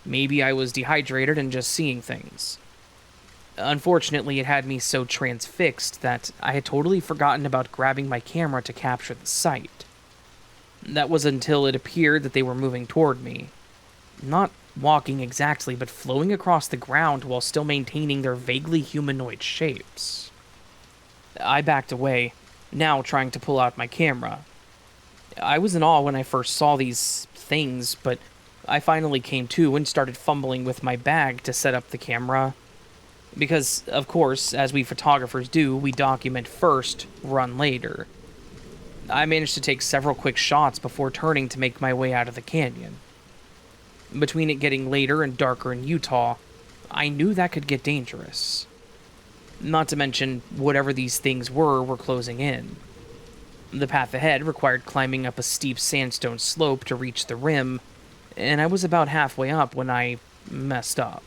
Maybe I was dehydrated and just seeing things. Unfortunately, it had me so transfixed that I had totally forgotten about grabbing my camera to capture the sight. That was until it appeared that they were moving toward me. Not walking exactly, but flowing across the ground while still maintaining their vaguely humanoid shapes. I backed away, now trying to pull out my camera. I was in awe when I first saw these things, but I finally came to and started fumbling with my bag to set up the camera. Because, of course, as we photographers do, we document first, run later. I managed to take several quick shots before turning to make my way out of the canyon. Between it getting later and darker in Utah, I knew that could get dangerous. Not to mention, whatever these things were closing in. The path ahead required climbing up a steep sandstone slope to reach the rim, and I was about halfway up when I messed up.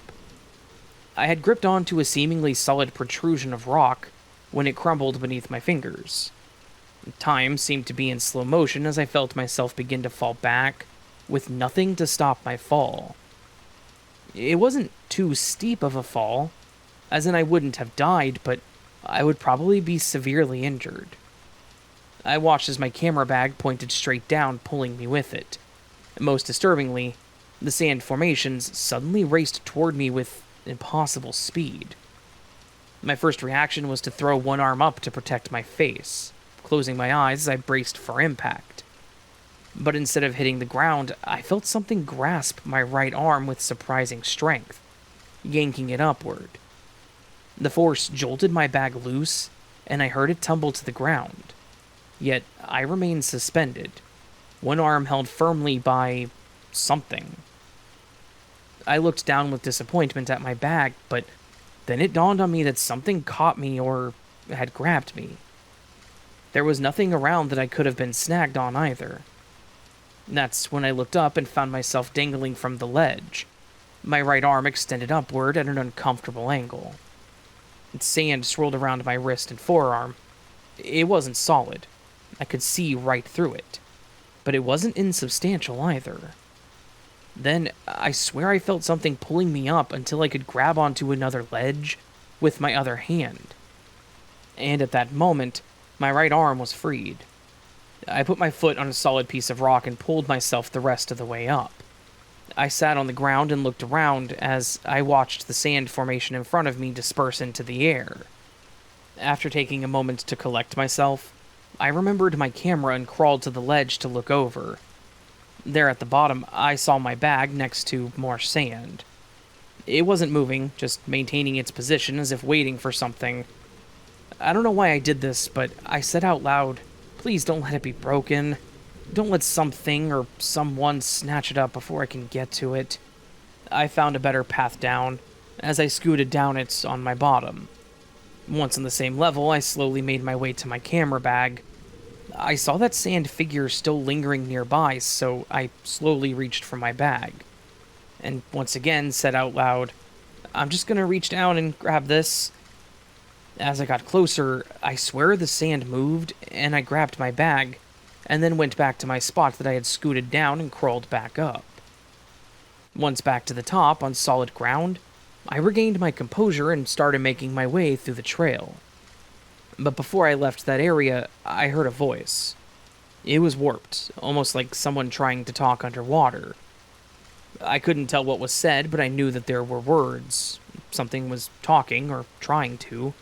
I had gripped onto a seemingly solid protrusion of rock when it crumbled beneath my fingers. Time seemed to be in slow motion as I felt myself begin to fall back, with nothing to stop my fall. It wasn't too steep of a fall, as in I wouldn't have died, but I would probably be severely injured. I watched as my camera bag pointed straight down, pulling me with it. Most disturbingly, The sand formations suddenly raced toward me with impossible speed. My first reaction was to throw one arm up to protect my face, closing my eyes as I braced for impact. But instead of hitting the ground, I felt something grasp my right arm with surprising strength, yanking it upward. The force jolted my bag loose, and I heard it tumble to the ground. Yet I remained suspended, one arm held firmly by something. I looked down with disappointment at my bag, but then it dawned on me that something caught me or had grabbed me. There was nothing around that I could have been snagged on either. That's when I looked up and found myself dangling from the ledge, my right arm extended upward at an uncomfortable angle. Sand swirled around my wrist and forearm. It wasn't solid. I could see right through it. But it wasn't insubstantial either. Then, I swear I felt something pulling me up until I could grab onto another ledge with my other hand. And at that moment, my right arm was freed. I put my foot on a solid piece of rock and pulled myself the rest of the way up. I sat on the ground and looked around as I watched the sand formation in front of me disperse into the air. After taking a moment to collect myself, I remembered my camera and crawled to the ledge to look over. There at the bottom, I saw my bag next to more sand. It wasn't moving, just maintaining its position as if waiting for something. I don't know why I did this, but I said out loud, "Please don't let it be broken. Don't let something or someone snatch it up before I can get to it." I found a better path down, as I scooted down it on my bottom. Once on the same level, I slowly made my way to my camera bag. I saw that sand figure still lingering nearby, so I slowly reached for my bag. And once again said out loud, "I'm just gonna reach down and grab this." As I got closer, I swear the sand moved, and I grabbed my bag, and then went back to my spot that I had scooted down and crawled back up. Once back to the top, on solid ground, I regained my composure and started making my way through the trail. But before I left that area, I heard a voice. It was warped, almost like someone trying to talk underwater. I couldn't tell what was said, but I knew that there were words. Something was talking, or trying to.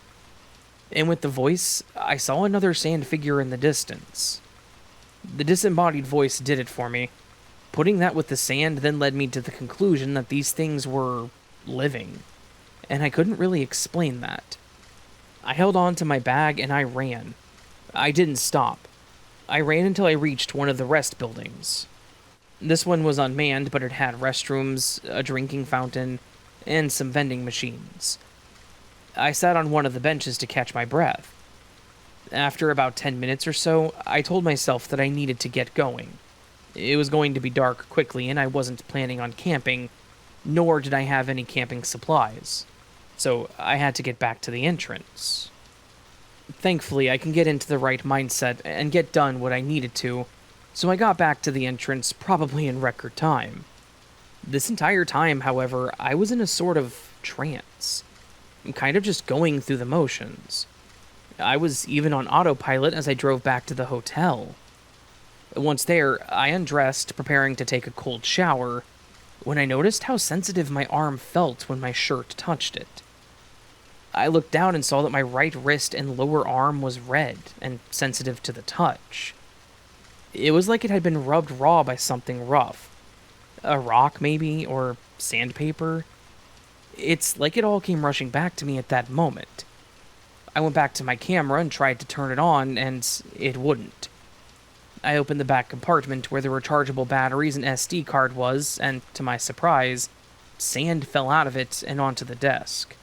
And with the voice, I saw another sand figure in the distance. The disembodied voice did it for me. Putting that with the sand then led me to the conclusion that these things were living, and I couldn't really explain that. I held on to my bag and I ran. I didn't stop. I ran until I reached one of the rest buildings. This one was unmanned, but it had restrooms, a drinking fountain, and some vending machines. I sat on one of the benches to catch my breath. After about 10 minutes or so, I told myself that I needed to get going. It was going to be dark quickly, and I wasn't planning on camping, nor did I have any camping supplies. So I had to get back to the entrance. Thankfully, I can get into the right mindset and get done what I needed to, so I got back to the entrance probably in record time. This entire time, however, I was in a sort of trance, kind of just going through the motions. I was even on autopilot as I drove back to the hotel. Once there, I undressed, preparing to take a cold shower, when I noticed how sensitive my arm felt when my shirt touched it. I looked down and saw that my right wrist and lower arm was red and sensitive to the touch. It was like it had been rubbed raw by something rough. A rock, maybe, or sandpaper. It's like it all came rushing back to me at that moment. I went back to my camera and tried to turn it on, and it wouldn't. I opened the back compartment where the rechargeable batteries and SD card was, and to my surprise, sand fell out of it and onto the desk.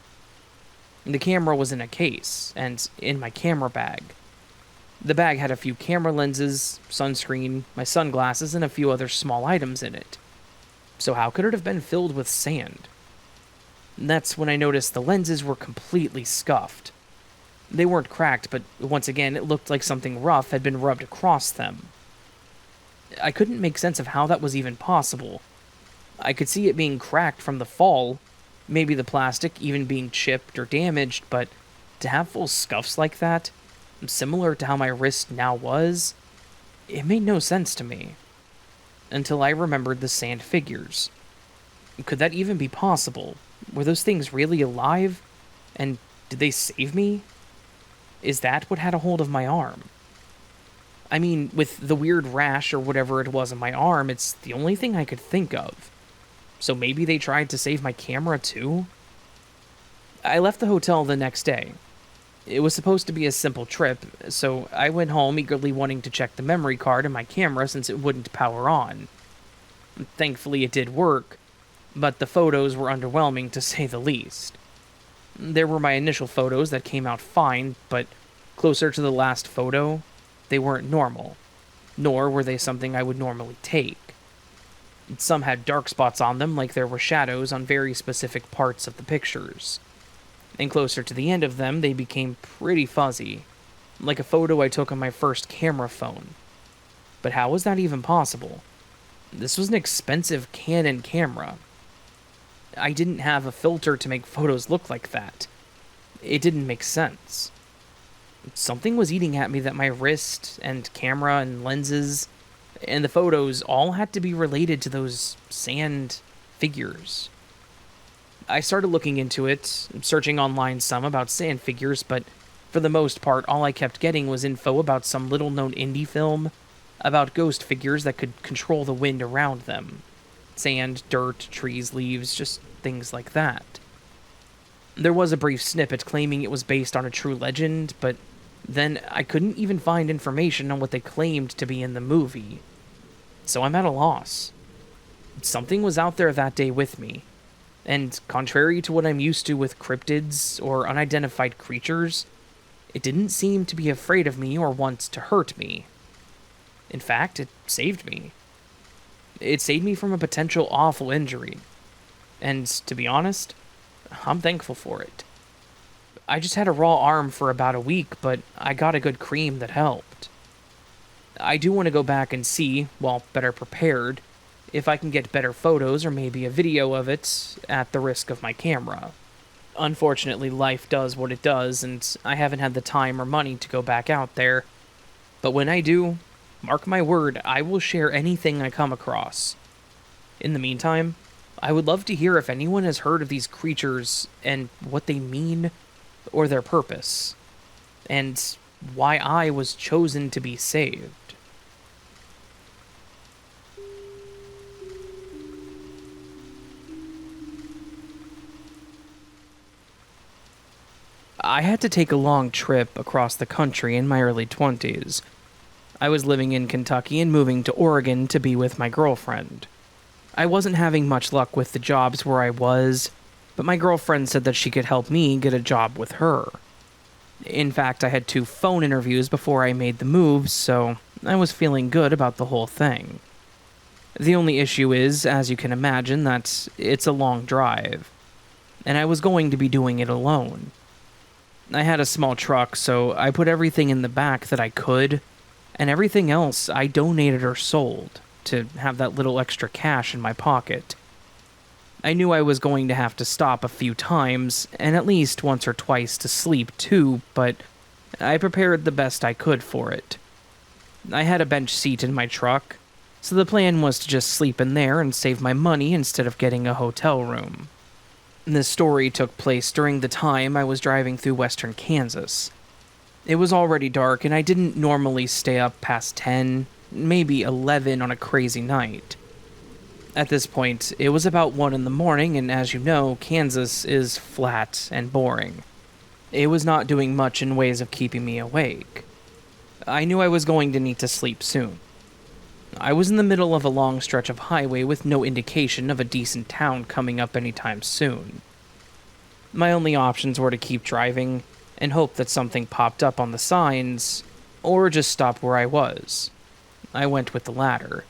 The camera was in a case, and in my camera bag. The bag had a few camera lenses, sunscreen, my sunglasses, and a few other small items in it. So how could it have been filled with sand? That's when I noticed the lenses were completely scuffed. They weren't cracked, but once again, it looked like something rough had been rubbed across them. I couldn't make sense of how that was even possible. I could see it being cracked from the fall, maybe the plastic even being chipped or damaged, but to have full scuffs like that, similar to how my wrist now was, it made no sense to me. Until I remembered the sand figures. Could that even be possible? Were those things really alive? And did they save me? Is that what had a hold of my arm? I mean, with the weird rash or whatever it was on my arm, it's the only thing I could think of. So maybe they tried to save my camera too? I left the hotel the next day. It was supposed to be a simple trip, so I went home eagerly wanting to check the memory card in my camera since it wouldn't power on. Thankfully, it did work, but the photos were underwhelming to say the least. There were my initial photos that came out fine, but closer to the last photo, they weren't normal, nor were they something I would normally take. Some had dark spots on them, like there were shadows on very specific parts of the pictures. And closer to the end of them, they became pretty fuzzy, like a photo I took on my first camera phone. But how was that even possible? This was an expensive Canon camera. I didn't have a filter to make photos look like that. It didn't make sense. Something was eating at me that my wrist and camera and lenses and the photos all had to be related to those sand figures. I started looking into it, searching online some about sand figures, but for the most part, all I kept getting was info about some little-known indie film about ghost figures that could control the wind around them. Sand, dirt, trees, leaves, just things like that. There was a brief snippet claiming it was based on a true legend, but then I couldn't even find information on what they claimed to be in the movie. So I'm at a loss. Something was out there that day with me, and contrary to what I'm used to with cryptids or unidentified creatures, it didn't seem to be afraid of me or want to hurt me. In fact, it saved me. It saved me from a potential awful injury. And to be honest, I'm thankful for it. I just had a raw arm for about a week, but I got a good cream that helped. I do want to go back and see, while better prepared, if I can get better photos or maybe a video of it at the risk of my camera. Unfortunately, life does what it does, and I haven't had the time or money to go back out there. But when I do, mark my word, I will share anything I come across. In the meantime, I would love to hear if anyone has heard of these creatures and what they mean or their purpose, and why I was chosen to be saved. I had to take a long trip across the country in my early 20s. I was living in Kentucky and moving to Oregon to be with my girlfriend. I wasn't having much luck with the jobs where I was, but my girlfriend said that she could help me get a job with her. In fact, I had 2 phone interviews before I made the move, so I was feeling good about the whole thing. The only issue is, as you can imagine, that it's a long drive, and I was going to be doing it alone. I had a small truck, so I put everything in the back that I could, and everything else I donated or sold to have that little extra cash in my pocket. I knew I was going to have to stop a few times, and at least once or twice to sleep too, but I prepared the best I could for it. I had a bench seat in my truck, so the plan was to just sleep in there and save my money instead of getting a hotel room. This story took place during the time I was driving through western Kansas. It was already dark, and I didn't normally stay up past 10, maybe 11 on a crazy night. At this point, it was about 1 in the morning, and as you know, Kansas is flat and boring. It was not doing much in ways of keeping me awake. I knew I was going to need to sleep soon. I was in the middle of a long stretch of highway with no indication of a decent town coming up anytime soon. My only options were to keep driving and hope that something popped up on the signs, or just stop where I was. I went with the latter.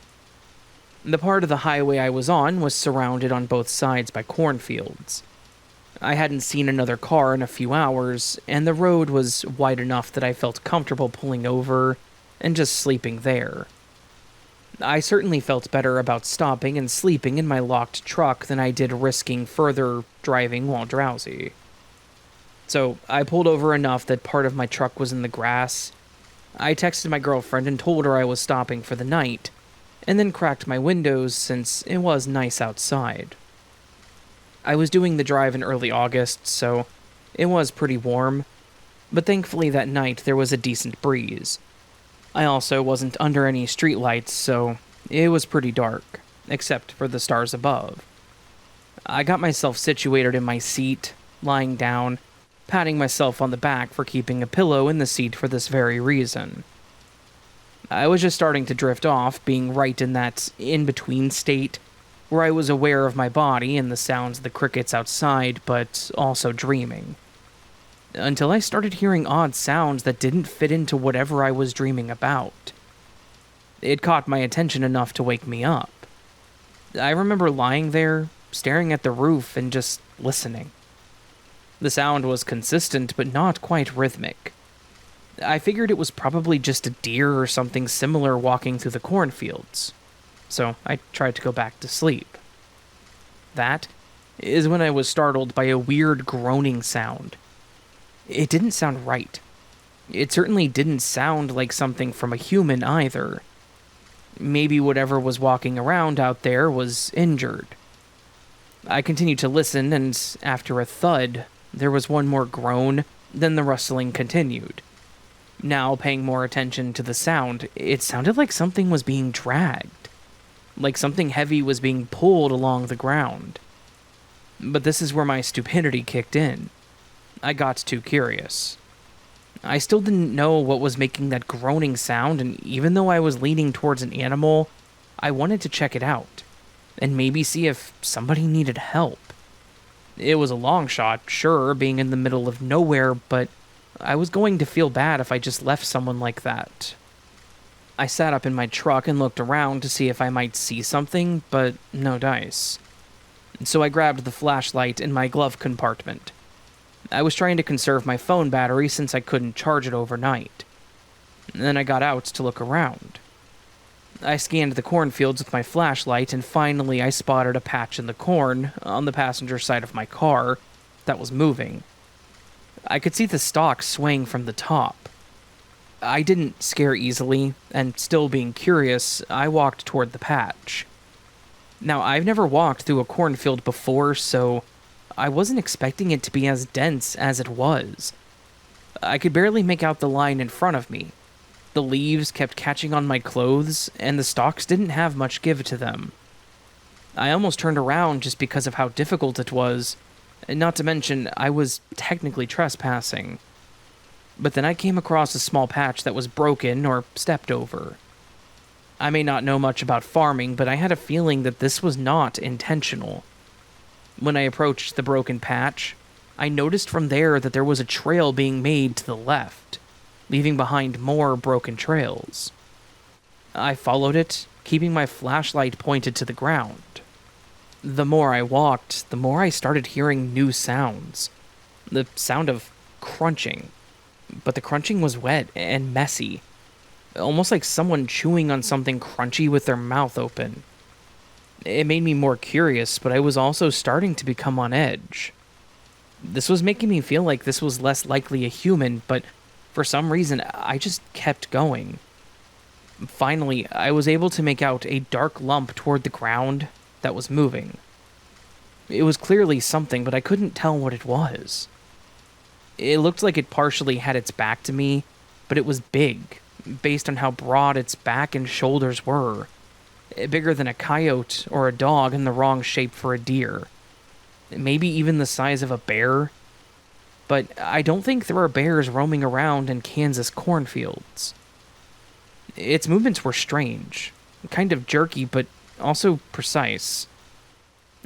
The part of the highway I was on was surrounded on both sides by cornfields. I hadn't seen another car in a few hours, and the road was wide enough that I felt comfortable pulling over and just sleeping there. I certainly felt better about stopping and sleeping in my locked truck than I did risking further driving while drowsy. So I pulled over enough that part of my truck was in the grass. I texted my girlfriend and told her I was stopping for the night, and then cracked my windows since it was nice outside. I was doing the drive in early August, so it was pretty warm, but thankfully that night there was a decent breeze. I also wasn't under any streetlights, so it was pretty dark, except for the stars above. I got myself situated in my seat, lying down, patting myself on the back for keeping a pillow in the seat for this very reason. I was just starting to drift off, being right in that in-between state where I was aware of my body and the sounds of the crickets outside, but also dreaming. Until I started hearing odd sounds that didn't fit into whatever I was dreaming about. It caught my attention enough to wake me up. I remember lying there, staring at the roof and just listening. The sound was consistent, but not quite rhythmic. I figured it was probably just a deer or something similar walking through the cornfields, so I tried to go back to sleep. That is when I was startled by a weird groaning sound. It didn't sound right. It certainly didn't sound like something from a human either. Maybe whatever was walking around out there was injured. I continued to listen, and after a thud, there was one more groan, then the rustling continued. Now, paying more attention to the sound, it sounded like something was being dragged. Like something heavy was being pulled along the ground. But this is where my stupidity kicked in. I got too curious. I still didn't know what was making that groaning sound, and even though I was leaning towards an animal, I wanted to check it out, and maybe see if somebody needed help. It was a long shot, sure, being in the middle of nowhere, but I was going to feel bad if I just left someone like that. I sat up in my truck and looked around to see if I might see something, but no dice. So I grabbed the flashlight in my glove compartment. I was trying to conserve my phone battery since I couldn't charge it overnight. Then I got out to look around. I scanned the cornfields with my flashlight, and finally I spotted a patch in the corn on the passenger side of my car that was moving. I could see the stalk swaying from the top. I didn't scare easily, and still being curious, I walked toward the patch. Now, I've never walked through a cornfield before, so I wasn't expecting it to be as dense as it was. I could barely make out the line in front of me. The leaves kept catching on my clothes, and the stalks didn't have much give to them. I almost turned around just because of how difficult it was, and not to mention I was technically trespassing. But then I came across a small patch that was broken or stepped over. I may not know much about farming, but I had a feeling that this was not intentional. When I approached the broken patch, I noticed from there that there was a trail being made to the left, leaving behind more broken trails. I followed it, keeping my flashlight pointed to the ground. The more I walked, the more I started hearing new sounds. The sound of crunching. But the crunching was wet and messy, almost like someone chewing on something crunchy with their mouth open. It made me more curious, but I was also starting to become on edge. This was making me feel like this was less likely a human, but for some reason, I just kept going. Finally, I was able to make out a dark lump toward the ground that was moving. It was clearly something, but I couldn't tell what it was. It looked like it partially had its back to me, but it was big, based on how broad its back and shoulders were. Bigger than a coyote or a dog and the wrong shape for a deer. Maybe even the size of a bear. But I don't think there are bears roaming around in Kansas cornfields. Its movements were strange, kind of jerky, but also precise.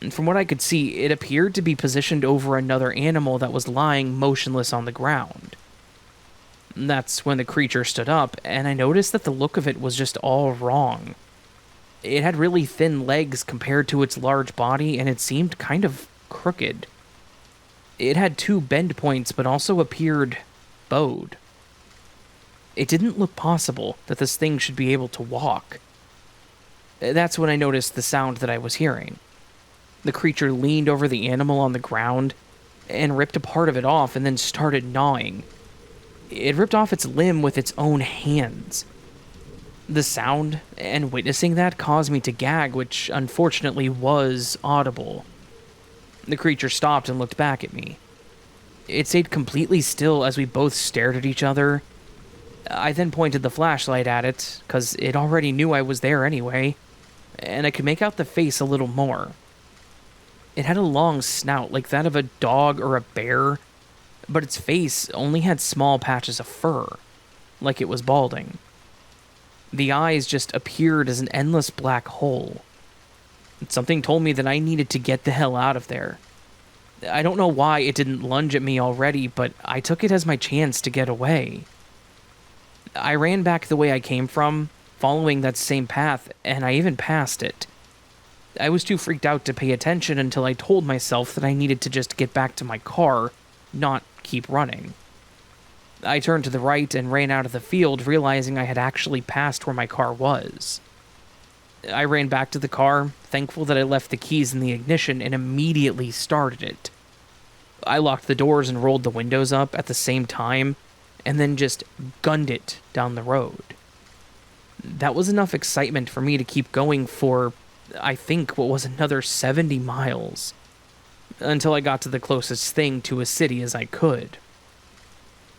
And from what I could see, it appeared to be positioned over another animal that was lying motionless on the ground. That's when the creature stood up, and I noticed that the look of it was just all wrong. It had really thin legs compared to its large body, and it seemed kind of crooked. It had 2 bend points, but also appeared bowed. It didn't look possible that this thing should be able to walk. That's when I noticed the sound that I was hearing. The creature leaned over the animal on the ground and ripped a part of it off and then started gnawing. It ripped off its limb with its own hands. The sound and witnessing that caused me to gag, which unfortunately was audible. The creature stopped and looked back at me. It stayed completely still as we both stared at each other. I then pointed the flashlight at it, because it already knew I was there anyway, and I could make out the face a little more. It had a long snout like that of a dog or a bear, but its face only had small patches of fur, like it was balding. The eyes just appeared as an endless black hole. Something told me that I needed to get the hell out of there. I don't know why it didn't lunge at me already, but I took it as my chance to get away. I ran back the way I came from, following that same path, and I even passed it. I was too freaked out to pay attention until I told myself that I needed to just get back to my car, not keep running. I turned to the right and ran out of the field, realizing I had actually passed where my car was. I ran back to the car, thankful that I left the keys in the ignition, and immediately started it. I locked the doors and rolled the windows up at the same time, and then just gunned it down the road. That was enough excitement for me to keep going for, I think, what was another 70 miles, until I got to the closest thing to a city as I could.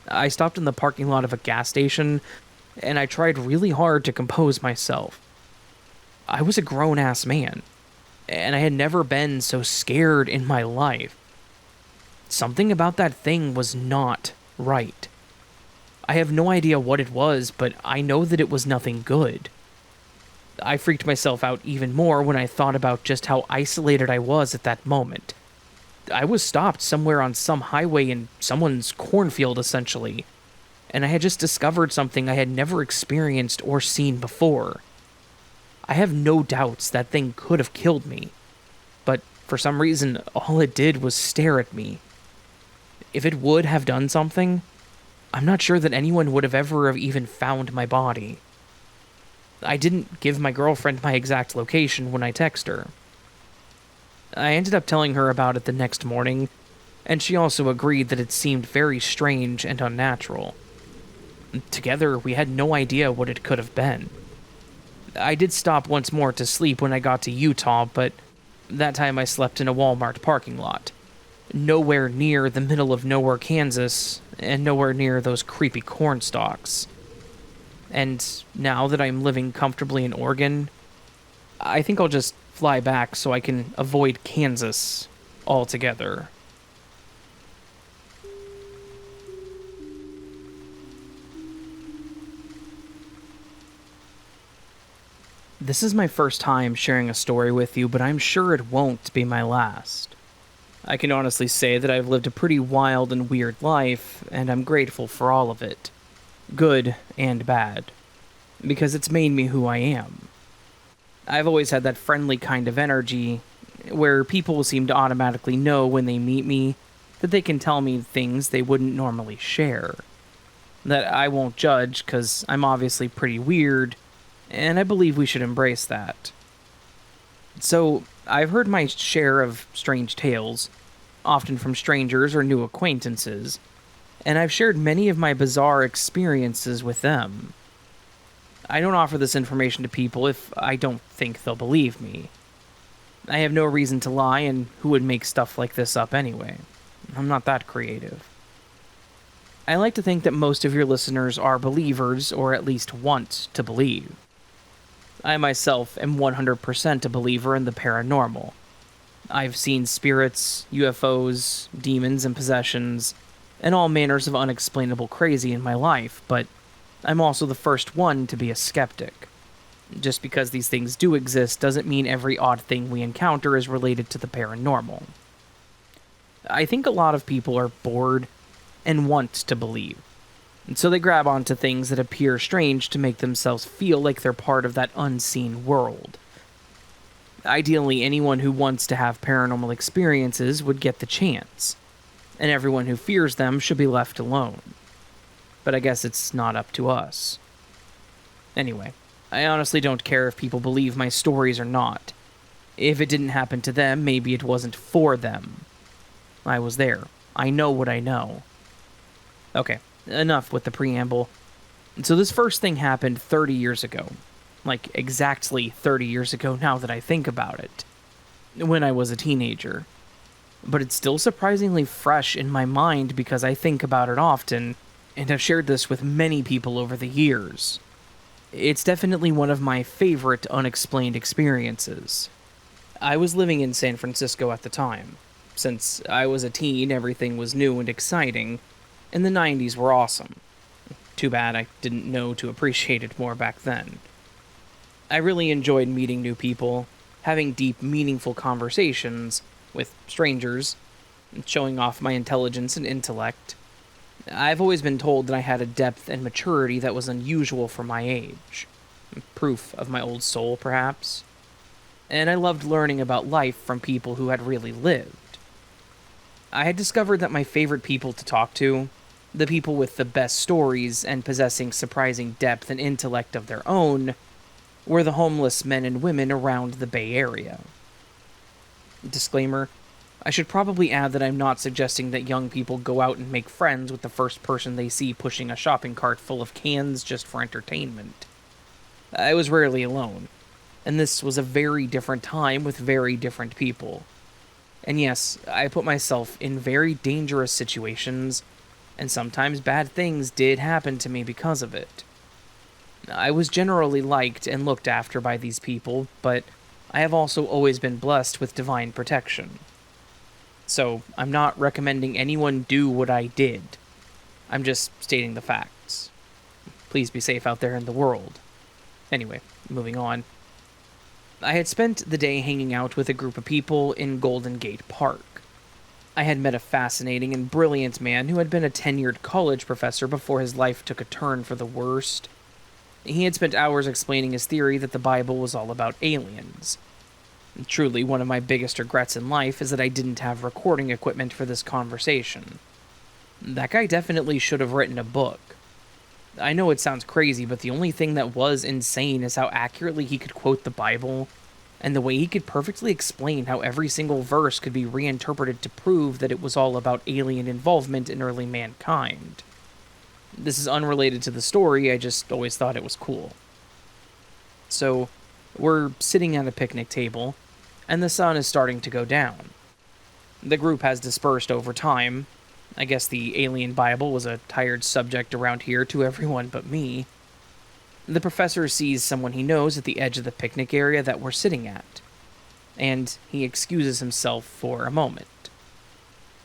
I stopped in the parking lot of a gas station, and I tried really hard to compose myself. I was a grown-ass man, and I had never been so scared in my life. Something about that thing was not right. I have no idea what it was, but I know that it was nothing good. I freaked myself out even more when I thought about just how isolated I was at that moment. I was stopped somewhere on some highway in someone's cornfield, essentially, and I had just discovered something I had never experienced or seen before. I have no doubts that thing could have killed me, but for some reason, all it did was stare at me. If it would have done something, I'm not sure that anyone would have ever have even found my body. I didn't give my girlfriend my exact location when I text her. I ended up telling her about it the next morning, and she also agreed that it seemed very strange and unnatural. Together, we had no idea what it could have been. I did stop once more to sleep when I got to Utah, but that time I slept in a Walmart parking lot. Nowhere near the middle of nowhere, Kansas, and nowhere near those creepy corn stalks. And now that I'm living comfortably in Oregon, I think I'll just fly back so I can avoid Kansas altogether. This is my first time sharing a story with you, but I'm sure it won't be my last. I can honestly say that I've lived a pretty wild and weird life, and I'm grateful for all of it. Good and bad. Because it's made me who I am. I've always had that friendly kind of energy, where people seem to automatically know when they meet me that they can tell me things they wouldn't normally share. That I won't judge, because I'm obviously pretty weird, and I believe we should embrace that. So, I've heard my share of strange tales, often from strangers or new acquaintances, and I've shared many of my bizarre experiences with them. I don't offer this information to people if I don't think they'll believe me. I have no reason to lie, and who would make stuff like this up anyway? I'm not that creative. I like to think that most of your listeners are believers, or at least want to believe. I myself am 100% a believer in the paranormal. I've seen spirits, UFOs, demons, and possessions, and all manners of unexplainable crazy in my life, but I'm also the first one to be a skeptic. Just because these things do exist doesn't mean every odd thing we encounter is related to the paranormal. I think a lot of people are bored and want to believe, and so they grab onto things that appear strange to make themselves feel like they're part of that unseen world. Ideally, anyone who wants to have paranormal experiences would get the chance, and everyone who fears them should be left alone. But I guess it's not up to us. Anyway, I honestly don't care if people believe my stories or not. If it didn't happen to them, maybe it wasn't for them. I was there. I know what I know. Okay, enough with the preamble. So this first thing happened 30 years ago. Like, exactly 30 years ago now that I think about it. When I was a teenager. but it's still surprisingly fresh in my mind because I think about it often and have shared this with many people over the years. It's definitely one of my favorite unexplained experiences. I was living in San Francisco at the time. Since I was a teen, everything was new and exciting, and the 90s were awesome. Too bad I didn't know to appreciate it more back then. I really enjoyed meeting new people, having deep, meaningful conversations with strangers, and showing off my intelligence and intellect. I've always been told that I had a depth and maturity that was unusual for my age. Proof of my old soul, perhaps. And I loved learning about life from people who had really lived. I had discovered that my favorite people to talk to, the people with the best stories and possessing surprising depth and intellect of their own, were the homeless men and women around the Bay Area. Disclaimer: I should probably add that I'm not suggesting that young people go out and make friends with the first person they see pushing a shopping cart full of cans just for entertainment. I was rarely alone, and this was a very different time with very different people. And yes, I put myself in very dangerous situations, and sometimes bad things did happen to me because of it. I was generally liked and looked after by these people, but I have also always been blessed with divine protection. So, I'm not recommending anyone do what I did. I'm just stating the facts. Please be safe out there in the world. Anyway, moving on. I had spent the day hanging out with a group of people in Golden Gate Park. I had met a fascinating and brilliant man who had been a tenured college professor before his life took a turn for the worst. He had spent hours explaining his theory that the Bible was all about aliens. Truly, one of my biggest regrets in life is that I didn't have recording equipment for this conversation. That guy definitely should have written a book. I know it sounds crazy, but the only thing that was insane is how accurately he could quote the Bible, and the way he could perfectly explain how every single verse could be reinterpreted to prove that it was all about alien involvement in early mankind. This is unrelated to the story, I just always thought it was cool. So, we're sitting at a picnic table, and the sun is starting to go down. The group has dispersed over time. I guess the alien Bible was a tired subject around here to everyone but me. The professor sees someone he knows at the edge of the picnic area that we're sitting at, and he excuses himself for a moment.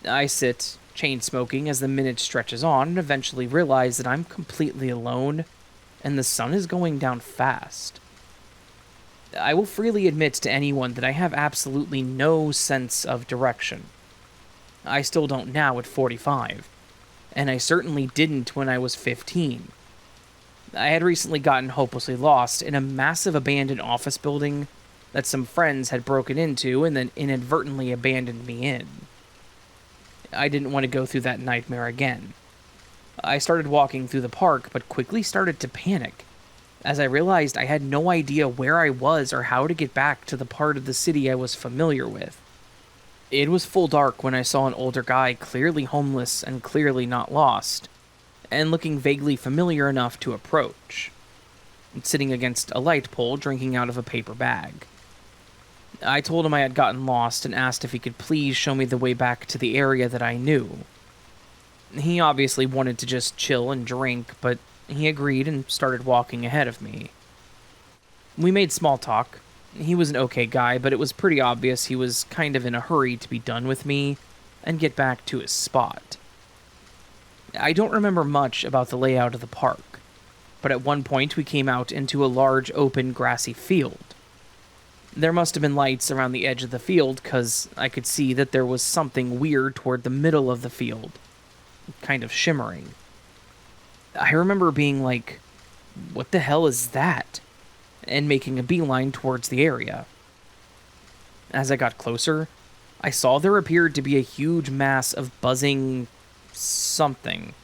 I sit, chain-smoking, as the minute stretches on, and eventually realize that I'm completely alone, and the sun is going down fast. I will freely admit to anyone that I have absolutely no sense of direction. I still don't now at 45, and I certainly didn't when I was 15. I had recently gotten hopelessly lost in a massive abandoned office building that some friends had broken into and then inadvertently abandoned me in. I didn't want to go through that nightmare again. I started walking through the park, but quickly started to panic, as I realized I had no idea where I was or how to get back to the part of the city I was familiar with. It was full dark when I saw an older guy, clearly homeless and clearly not lost, and looking vaguely familiar enough to approach, sitting against a light pole drinking out of a paper bag. I told him I had gotten lost and asked if he could please show me the way back to the area that I knew. He obviously wanted to just chill and drink, but he agreed and started walking ahead of me. We made small talk. He was an okay guy, but it was pretty obvious he was kind of in a hurry to be done with me and get back to his spot. I don't remember much about the layout of the park, but at one point we came out into a large open grassy field. There must have been lights around the edge of the field, because I could see that there was something weird toward the middle of the field, kind of shimmering. I remember being like, what the hell is that? And making a beeline towards the area. As I got closer, I saw there appeared to be a huge mass of buzzing something.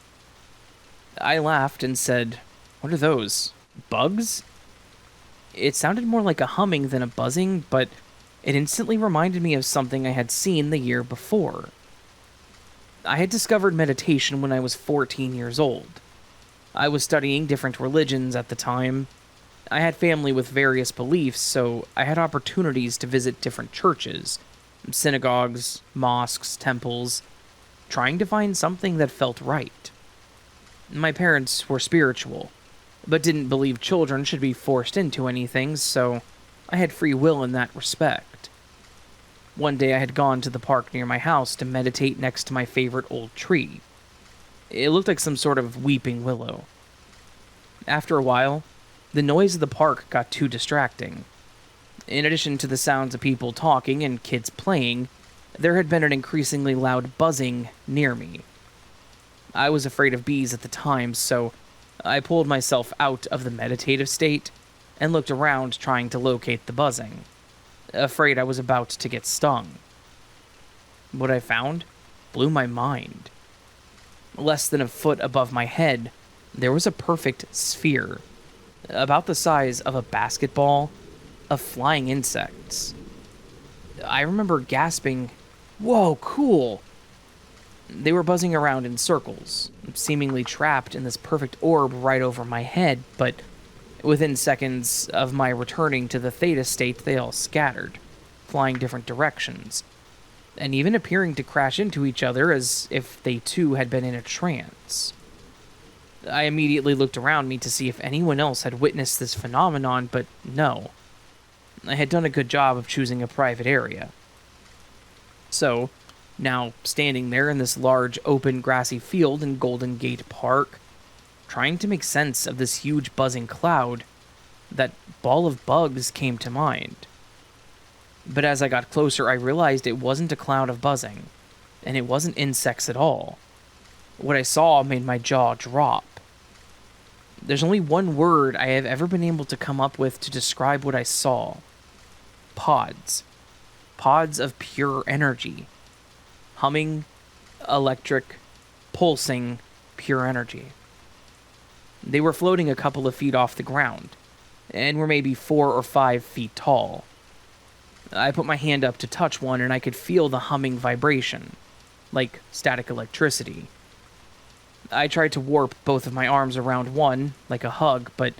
I laughed and said, "What are those? Bugs?" It sounded more like a humming than a buzzing, but it instantly reminded me of something I had seen the year before. I had discovered meditation when I was 14 years old. I was studying different religions at the time. I had family with various beliefs, so I had opportunities to visit different churches, synagogues, mosques, temples, trying to find something that felt right. My parents were spiritual, but didn't believe children should be forced into anything, so I had free will in that respect. One day I had gone to the park near my house to meditate next to my favorite old tree. It looked like some sort of weeping willow. After a while, the noise of the park got too distracting. In addition to the sounds of people talking and kids playing, there had been an increasingly loud buzzing near me. I was afraid of bees at the time, so I pulled myself out of the meditative state and looked around trying to locate the buzzing, afraid I was about to get stung. What I found blew my mind. Less than a foot above my head, there was a perfect sphere, about the size of a basketball, of flying insects. I remember gasping, "Whoa, cool!" They were buzzing around in circles, seemingly trapped in this perfect orb right over my head, but within seconds of my returning to the theta state, they all scattered, flying different directions, and even appearing to crash into each other as if they too had been in a trance. I immediately looked around me to see if anyone else had witnessed this phenomenon, but no. I had done a good job of choosing a private area. So, now standing there in this large, open, grassy field in Golden Gate Park, trying to make sense of this huge buzzing cloud, that ball of bugs came to mind. But as I got closer, I realized it wasn't a cloud of buzzing, and it wasn't insects at all. What I saw made my jaw drop. There's only one word I have ever been able to come up with to describe what I saw. Pods. Pods of pure energy. Humming, electric, pulsing, pure energy. They were floating a couple of feet off the ground, and were maybe 4 or 5 feet tall. I put my hand up to touch one, and I could feel the humming vibration, like static electricity. I tried to warp both of my arms around one, like a hug, but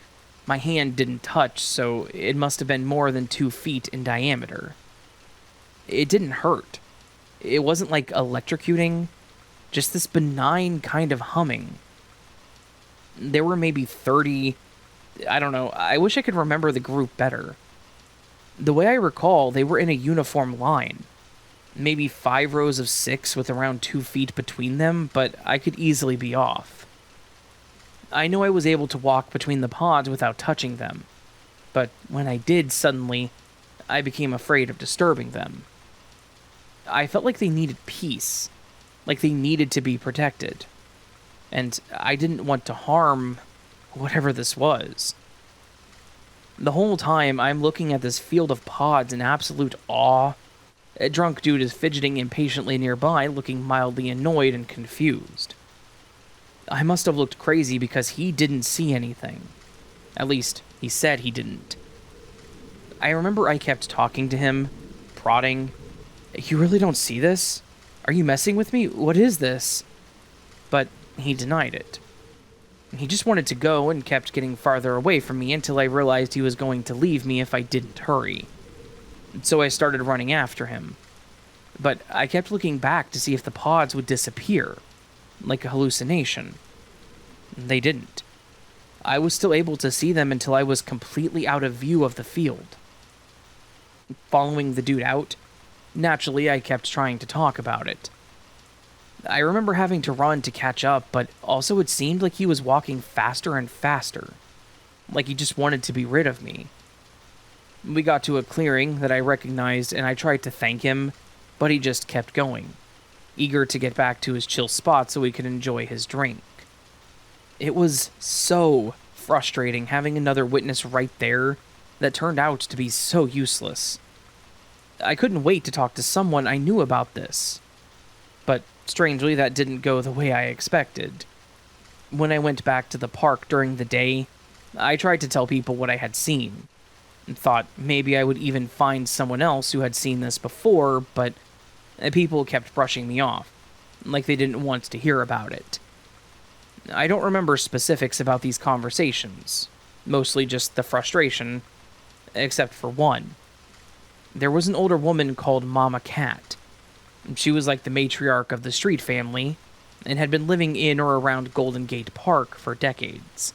my hand didn't touch, so it must have been more than 2 feet in diameter. It didn't hurt. It wasn't like electrocuting, just this benign kind of humming. There were maybe 30... I don't know, I wish I could remember the group better. The way I recall, they were in a uniform line. Maybe 5 rows of 6 with around 2 feet between them, but I could easily be off. I know I was able to walk between the pods without touching them, but when I did suddenly, I became afraid of disturbing them. I felt like they needed peace, like they needed to be protected, and I didn't want to harm whatever this was. The whole time, I'm looking at this field of pods in absolute awe. A drunk dude is fidgeting impatiently nearby, looking mildly annoyed and confused. I must have looked crazy because he didn't see anything. At least, he said he didn't. I remember I kept talking to him, prodding. "You really don't see this? Are you messing with me? What is this?" But he denied it. He just wanted to go and kept getting farther away from me until I realized he was going to leave me if I didn't hurry. So I started running after him. But I kept looking back to see if the pods would disappear, like a hallucination. They didn't. I was still able to see them until I was completely out of view of the field. Following the dude out, naturally I kept trying to talk about it. I remember having to run to catch up, but also it seemed like he was walking faster and faster, like he just wanted to be rid of me. We got to a clearing that I recognized, and I tried to thank him, but he just kept going, eager to get back to his chill spot so he could enjoy his drink. It was so frustrating having another witness right there that turned out to be so useless. I couldn't wait to talk to someone I knew about this. But strangely, that didn't go the way I expected. When I went back to the park during the day, I tried to tell people what I had seen, and thought maybe I would even find someone else who had seen this before, but people kept brushing me off, like they didn't want to hear about it. I don't remember specifics about these conversations, mostly just the frustration, except for one. There was an older woman called Mama Cat. She was like the matriarch of the Street family and had been living in or around Golden Gate Park for decades.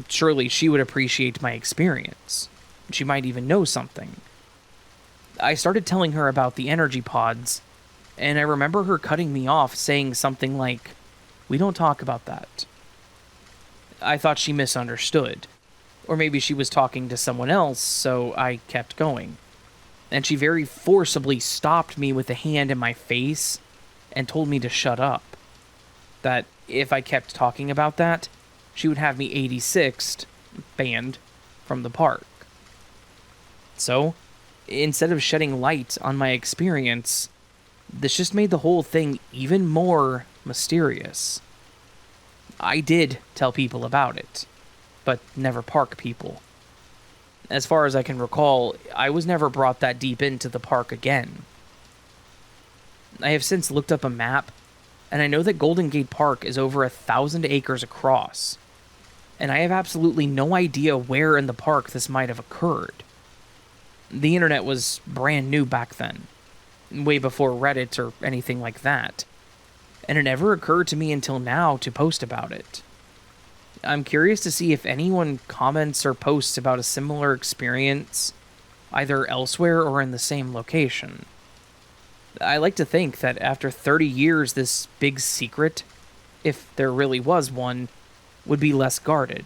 Surely she would appreciate my experience. She might even know something. I started telling her about the energy pods, and I remember her cutting me off saying something like, "We don't talk about that." I thought she misunderstood, or maybe she was talking to someone else, so I kept going. And she very forcibly stopped me with a hand in my face and told me to shut up. That if I kept talking about that, she would have me 86'd, banned from the park. So, instead of shedding light on my experience, this just made the whole thing even more mysterious. I did tell people about it, but never park people. As far as I can recall, I was never brought that deep into the park again. I have since looked up a map, and I know that Golden Gate Park is over 1,000 acres across, and I have absolutely no idea where in the park this might have occurred. The internet was brand new back then, way before Reddit or anything like that, and it never occurred to me until now to post about it. I'm curious to see if anyone comments or posts about a similar experience, either elsewhere or in the same location. I like to think that after 30 years, this big secret, if there really was one, would be less guarded.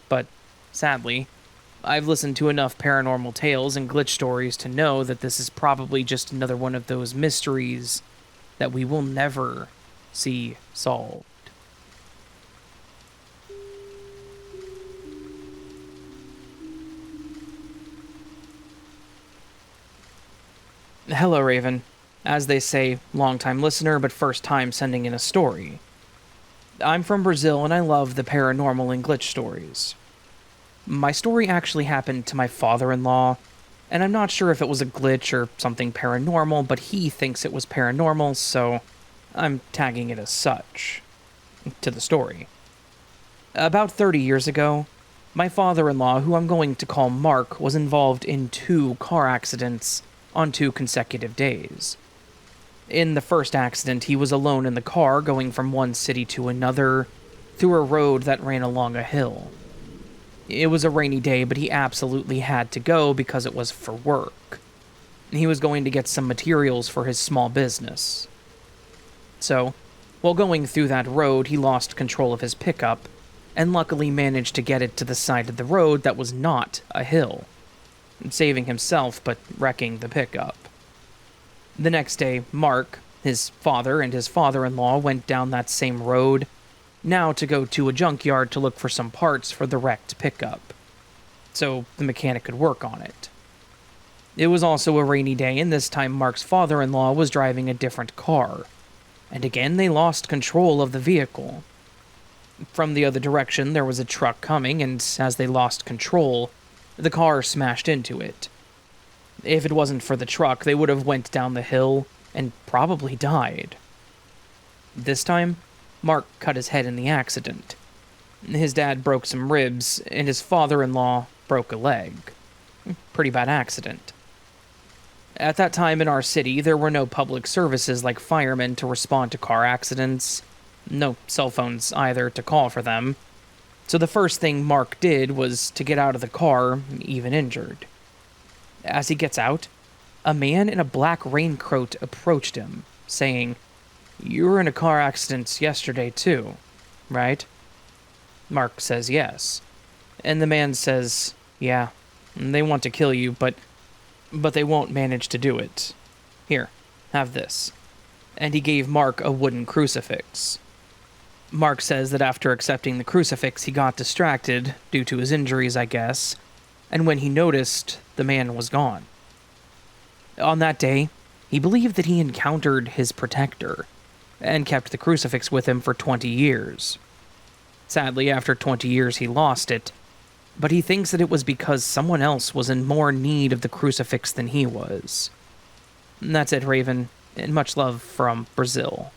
But, sadly, I've listened to enough paranormal tales and glitch stories to know that this is probably just another one of those mysteries that we will never see solved. Hello, Raven. As they say, long-time listener, but first time sending in a story. I'm from Brazil, and I love the paranormal and glitch stories. My story actually happened to my father-in-law, and I'm not sure if it was a glitch or something paranormal, but he thinks it was paranormal, so I'm tagging it as such to the story. About 30 years ago, my father-in-law, who I'm going to call Mark, was involved in 2 car accidents on 2 consecutive days. In the first accident, he was alone in the car going from one city to another through a road that ran along a hill. It was a rainy day, but he absolutely had to go because it was for work. He was going to get some materials for his small business. So, while going through that road, he lost control of his pickup, and luckily managed to get it to the side of the road that was not a hill, saving himself but wrecking the pickup. The next day, Mark, his father, and his father-in-law went down that same road, now to go to a junkyard to look for some parts for the wrecked pickup, so the mechanic could work on it. It was also a rainy day, and this time Mark's father-in-law was driving a different car, and again they lost control of the vehicle. From the other direction, there was a truck coming, and as they lost control, the car smashed into it. If it wasn't for the truck, they would have went down the hill and probably died. This time, Mark cut his head in the accident. His dad broke some ribs, and his father-in-law broke a leg. Pretty bad accident. At that time in our city, there were no public services like firemen to respond to car accidents, no cell phones either to call for them, so the first thing Mark did was to get out of the car, even injured. As he gets out, a man in a black raincoat approached him, saying, "You were in a car accident yesterday too, right?" Mark says yes. And the man says, "Yeah, they want to kill you, but they won't manage to do it. Here, have this." And he gave Mark a wooden crucifix. Mark says that after accepting the crucifix, he got distracted, due to his injuries, I guess, and when he noticed, the man was gone. On that day, he believed that he encountered his protector, and kept the crucifix with him for 20 years. Sadly, after 20 years he lost it, but he thinks that it was because someone else was in more need of the crucifix than he was. And that's it, Raven, and much love from Brazil.